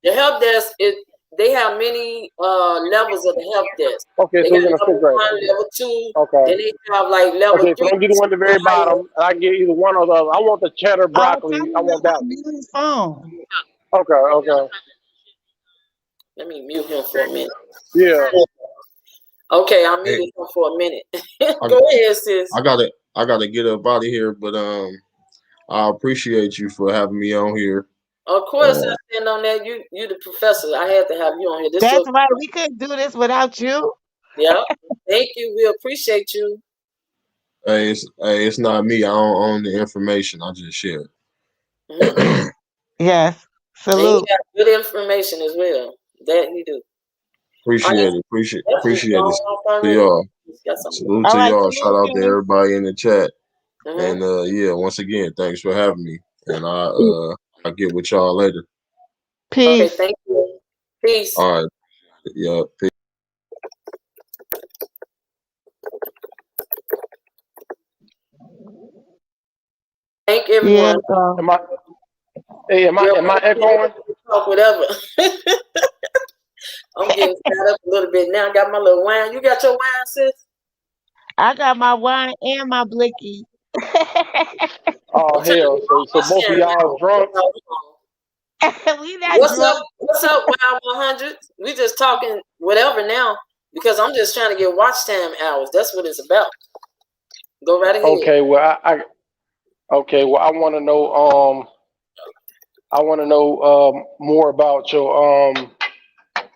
the help desk is they have many levels of the help desk. Okay, They so got we're gonna level stick right. 1, level 2, Okay. then they have like level Okay, so 3. don't get the one at the very bottom. I get either one or the other. I want the cheddar Oh, broccoli. I tell me want that to one. mute his phone. Okay, okay. Let me mute him for a minute. Yeah. Okay, I Hey, muted him for a minute. I, Go ahead, sis. I gotta get up out of here, but I appreciate you for having me on here. Of course, I stand on that. You the professor. I had to have you on here. This your That's right. We couldn't do this without you. yeah. Thank you. We appreciate you. It's not me. I don't own the information. I just share Hmm. it. Yes. And you Salute. got good information as well. That you do. All right, Appreciate it. that's Appreciate gone it. off To already. y'all. He's got something. Salute All to right, y'all. Shout salute, out to King. everybody in the chat. Mm-hmm. And yeah, once again, thanks for having me. And I'll get with y'all later. Okay, Peace. thank you. Peace. All right. Yeah. Peace. Thank Yeah. everyone. Am I? Hey, am I echoing? Talk whatever. I'm getting fed up a little bit now. I got my little wine. You got your wine, sis? I got my wine and my blicky. Oh I'm trying to hell! get So my both of share y'all now. drunk? We not What's up? drunk. What's up, Wild 100? We just talking whatever now because I'm just trying to get watch time hours. That's what it's about. Go right ahead. Okay. Well, okay. Well, I want to know more about your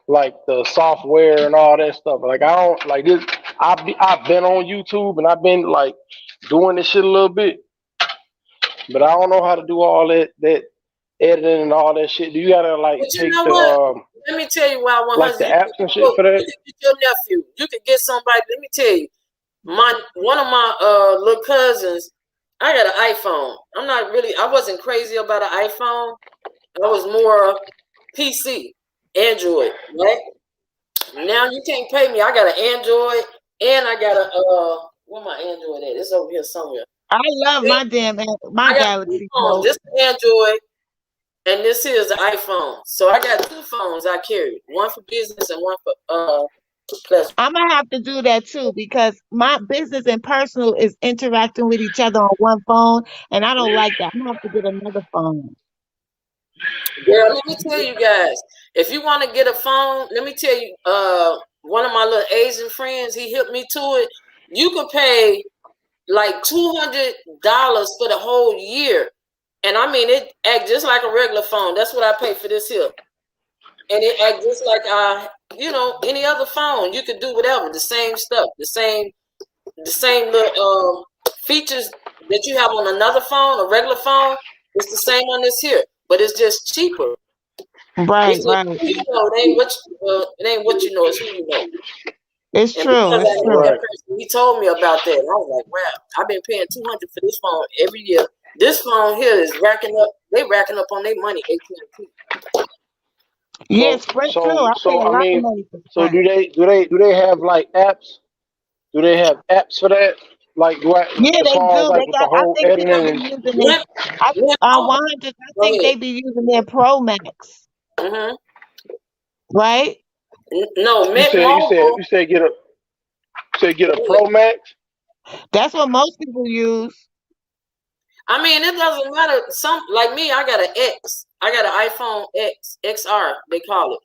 like the software and all that stuff. Like I don't like this. I've been on YouTube and I've been like doing this shit a little bit, but I don't know how to do all that editing and all that shit. Do you gotta like But you take know the what? Let me tell you, Wild like 100. the apps and shit for You that? can get your nephew. You can get somebody. Let me tell you. one of my little cousins, I got an iPhone. I wasn't crazy about an iPhone. I was more PC, Android, right? Now you can't pay me. I got an Android and I got a where my Android at? It's over here somewhere. I love my I got two Galaxy phones. Note. This is Android and this is the iPhone. So I got two phones I carry. One for business and one for pleasure. I'm gonna have to do that too because my business and personal is interacting with each other on one phone, and I don't like that. I'm gonna have to get another phone. Girl, let me tell you guys, if you want to get a phone, let me tell you, one of my little Asian friends, he helped me to it. You could pay like $200 for the whole year. And I mean, it act just like a regular phone. That's what I pay for this here. And it act just like any other phone. You could do whatever, the same stuff, the same little features that you have on another phone, a regular phone. It's the same on this here, but it's just cheaper. Right, It's right. who you know. It ain't what you know. It's who you know. It's And true. because I It's knew true. that person, he told me about that. And I was like, wow, I've been paying $200 for this phone every year. This phone here is racking up. They racking up on their money. AT&T. Yeah, Sprint too. I pay a I lot of mean, money for so Sprint. do they have like apps? Do they have apps for that? Like, Yeah, as they far as do. like They with the got. I whole think people editing be and using their. When, when 100. I go think ahead. they be using their Pro Max, Mm-hmm. right? No, Mint you Mobile. said get Go a ahead. Pro Max? That's what most people use. I mean, it doesn't matter. Some like me, I got an X. I got an iPhone X, XR, they call it.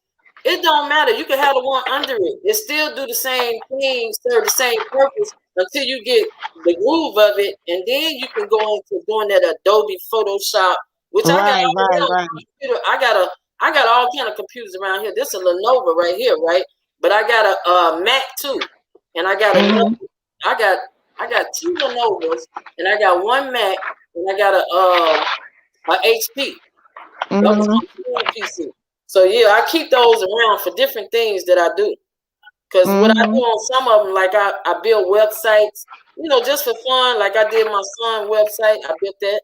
It don't matter. You can have the one under it. It still do the same thing, serve the same purpose until you get the groove of it, and then you can go into doing that Adobe Photoshop, which I got Right, all right, that on right. my computer. I got all kind of computers around here. This is a Lenovo right here, right? But I got a Mac too, and I got another. Hmm. I got I got two Lenovo's, and I got one Mac, and I got a HP. That was Hmm. my full PC. So yeah, I keep those around for different things that I do. Because what I do Hmm. on some of them, like I build websites, just for fun. Like I did my son website. I built that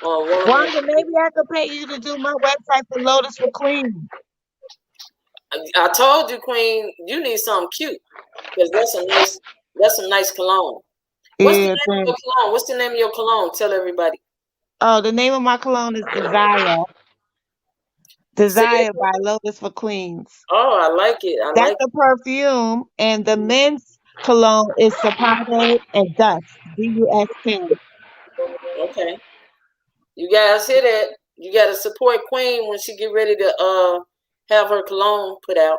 on one of my. Wanda, maybe I could pay you to do my website for Lotus for Queen. I told you, Queen, you need something cute because that's some nice cologne. What's the Yeah, name of your thanks. cologne? What's the name of your cologne? Tell everybody. Oh, the name of my cologne is Desire. Say it. Desire by Lotus for Queens. Oh, I like it. I That's like the perfume, and the men's cologne is Sapade and Dust. DUSK. it. Okay. You guys hear that? You got to support Queen when she get ready to have her cologne put out.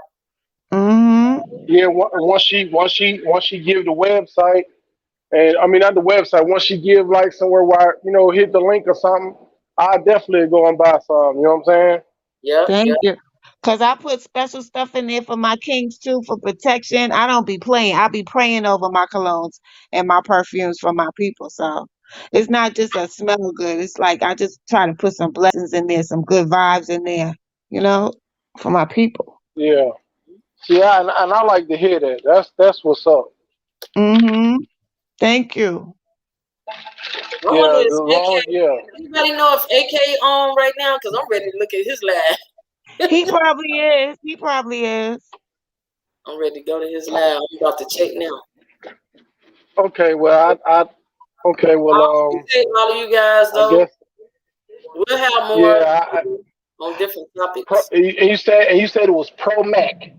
Mm-hmm. Yeah, once she give the website, and I mean not the website. Once she give like somewhere where hit the link or something, I definitely go and buy some. You know what I'm saying? Yep, Thank yep, you. Cause I put special stuff in there for my kings too for protection. I don't be playing. I be praying over my colognes and my perfumes for my people. So it's not just a smell good. It's like I just try to put some blessings in there, some good vibes in there, you know, for my people. Yeah. Yeah, and I like to hear that. That's what's up. Mm-hmm. Thank you. I wonder Yeah, if the AK. long yeah. Anybody know if AK on right now? Because I'm ready to look at his lab. He probably is. He probably is. I'm ready to go to his lab. I'm about to check now. Okay, well I okay, I well appreciate all of you guys I though. guess We'll have more yeah. on different topics. You said it was Pro Mac.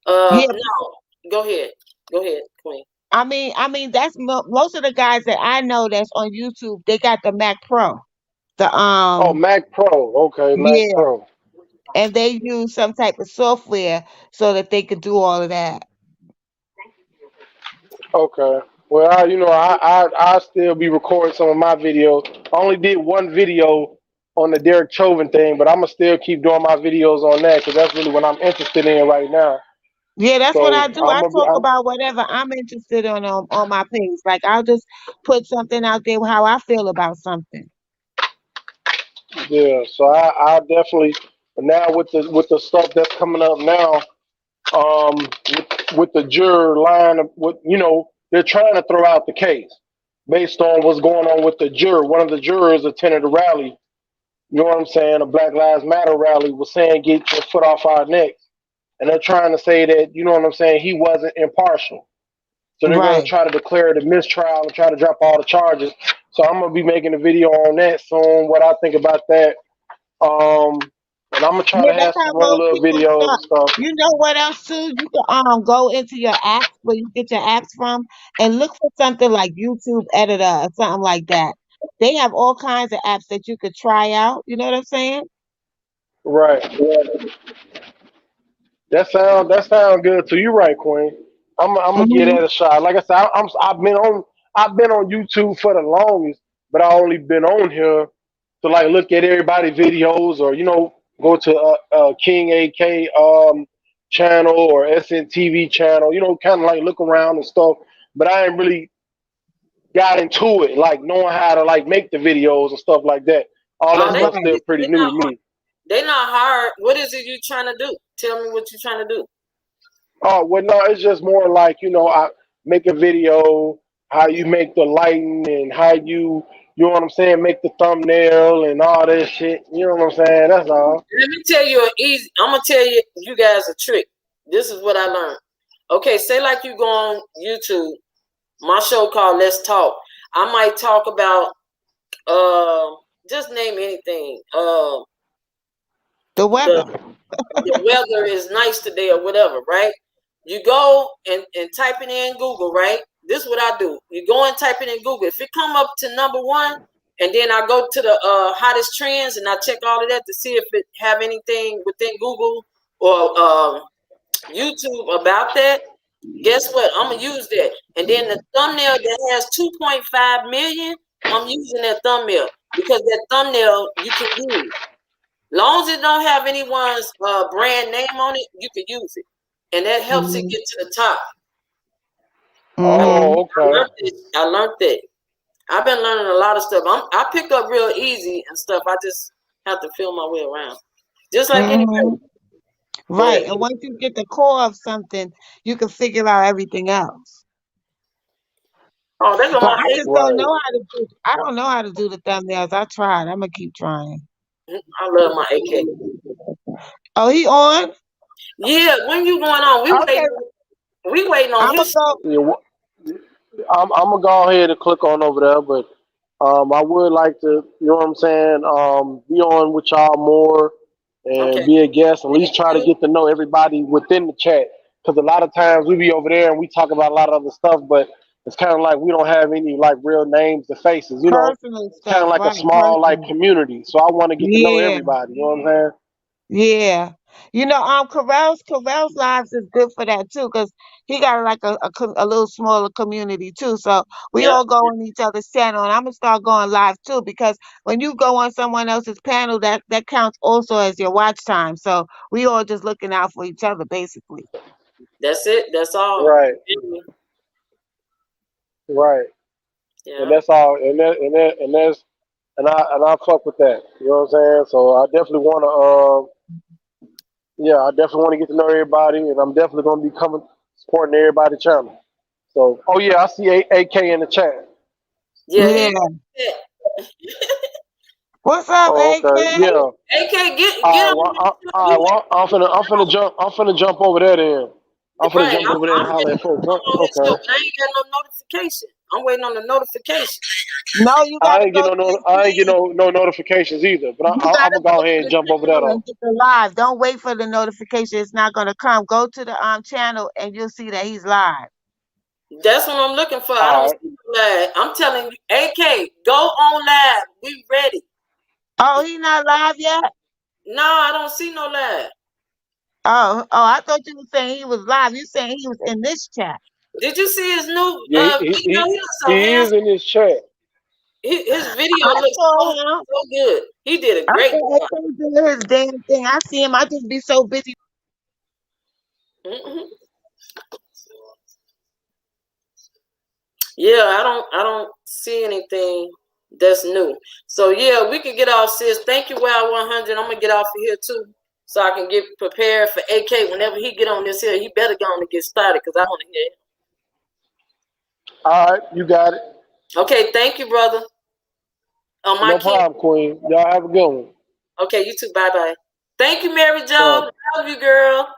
Yeah. No, go ahead. Go ahead, Queen. I mean, that's most of the guys that I know that's on YouTube. They got the Mac Pro. The Oh, Mac Pro. Okay, Mac yeah, Pro. and they use some type of software so that they could do all of that. Okay. Well, I still be recording some of my videos. I only did one video on the Derek Chauvin thing, but I'm gonna still keep doing my videos on that because that's really what I'm interested in right now. Yeah, that's what I So do. I talk about whatever I'm interested in on my page. Like I'll just put something out there how I feel about something. yeah. So I definitely. But now with the stuff that's coming up now, with with the juror line of what they're trying to throw out the case based on what's going on with the juror. One of the jurors attended a rally. You know what I'm saying? A Black Lives Matter rally was saying get your foot off our necks, and they're trying to say that you know what I'm saying he wasn't impartial. So they're going to Right. try to declare it a mistrial and try to drop all the charges. So I'm going to be making a video on that soon. What I think about that. Um, and I'm gonna try Yeah, to that's have how some most regular people videos start. and stuff. You know what else too? You can go into your apps where you get your apps from and look for something like YouTube Editor or something like that. They have all kinds of apps that you could try out. You know what I'm saying? Right. That sound good too. You're right, Queen. I'm gonna give Hmm. that a shot. Like I said, I've been on YouTube for the longest, but I only been on here to like look at everybody's videos or go to King AK channel or SNTV channel. Kind of like look around and stuff. But I ain't really got into it, like knowing how to like make the videos and stuff like that. All that Oh, stuff Right. still pretty they new not to me. they not hard. What is it you trying to do? Tell me what you trying to do. Oh well, no, it's just more like I make a video, how you make the lighting and how you know what I'm saying, make the thumbnail and all that shit. You know what I'm saying? That's all. Let me tell you an easy. I'm gonna tell you guys a trick. This is what I learned. Okay, say like you go on YouTube. My show called Let's Talk. I might talk about just name anything. The The weather. the weather is nice today or whatever, right? You go and type it in Google, right? This is what I do. You go and type it in Google. If it come up to number one, and then I go to the hottest trends and I check all of that to see if it have anything within Google or YouTube about that. Guess what? I'm gonna use that. And then the thumbnail that has 2.5 million, I'm using that thumbnail because that thumbnail you can use. Long as it don't have anyone's brand name on it, you can use it, and that helps it Hmm. get to the top. I, Hmm. Oh, I okay. learned it. I learned that. I've been learning a lot of stuff. I pick up real easy and stuff. I just have to feel my way around, just like Hmm. anybody. But Right. And once you get the core of something, you can figure out everything else. oh, that's on But my I just don't Right. know how to do. I don't know how to do the thumbnails. I tried. I'm gonna keep trying. I love my AK. Oh, he on? Yeah, when you going on? Okay. We waiting on I'm you. gonna go. Yeah, I'm gonna go ahead and click on over there, but I would like to, you know what I'm saying, be on with y'all more Okay. and be a guest. At least try to You. get to know everybody within the chat, because a lot of times we be over there and we talk about a lot of other stuff, but it's kind of like we don't have any like real names or faces. Personal It's kind of stuff, like a right? small like Personal. community. So I want to get to know Yeah. everybody. You know what I'm saying? Yeah. Carell's lives is good for that too, because he got like a little smaller community too. So we Yeah, all go on each other's channel, and I'm gonna start going live too, because when you go on someone else's panel, that counts also as your watch time. So we all just looking out for each other, basically. that's it. That's all. Right, right. And Yeah. that's all. And I fuck with that. You know what I'm saying? So I definitely want to. Yeah, I definitely want to get to know everybody, and I'm definitely going to be coming supporting everybody's channel. So, oh yeah, I see AK in the chat. Yeah, Yeah. he. What's up, Oh, okay, AK? yeah. All AK, get right, on. well, I'm finna jump over there then. I'm finna Right. jump over there and I'm holler ready at to folks. come on his show, Okay. but I ain't got no notification. I'm waiting on the notification. No, you gotta go to his I ain't get page. no notifications either. But You I'm gotta gonna go go ahead to and the jump over that channel though. and get the live. Don't wait for the notification. It's not gonna come. Go to the channel and you'll see that he's live. That's what I'm looking for. I don't All right. see no live. I'm telling you, AK, go on live. We ready. Oh, he not live yet? No, I don't see no live. Oh, I thought you were saying he was live. You saying he was in this chat. Did you see his new Yeah, video? He looks so he is handsome. in this chat. His video I looks saw so, him. so good. He did a I great saw job. AK do his damn thing. I see him. I just be so busy. Hmm. Yeah, I don't see anything that's new. So yeah, we can get off, sis. Thank you, Wow 100. I'm gonna get off of here too. so I can get prepared for AK whenever he get on this hill. He better go on and get started because I want to hear him. All right, you got it. Okay, thank you, brother. No problem, Queen. Y'all have a good one. Okay, you too. Bye-bye. Thank you, Mary Jo. Bye. Love you, girl.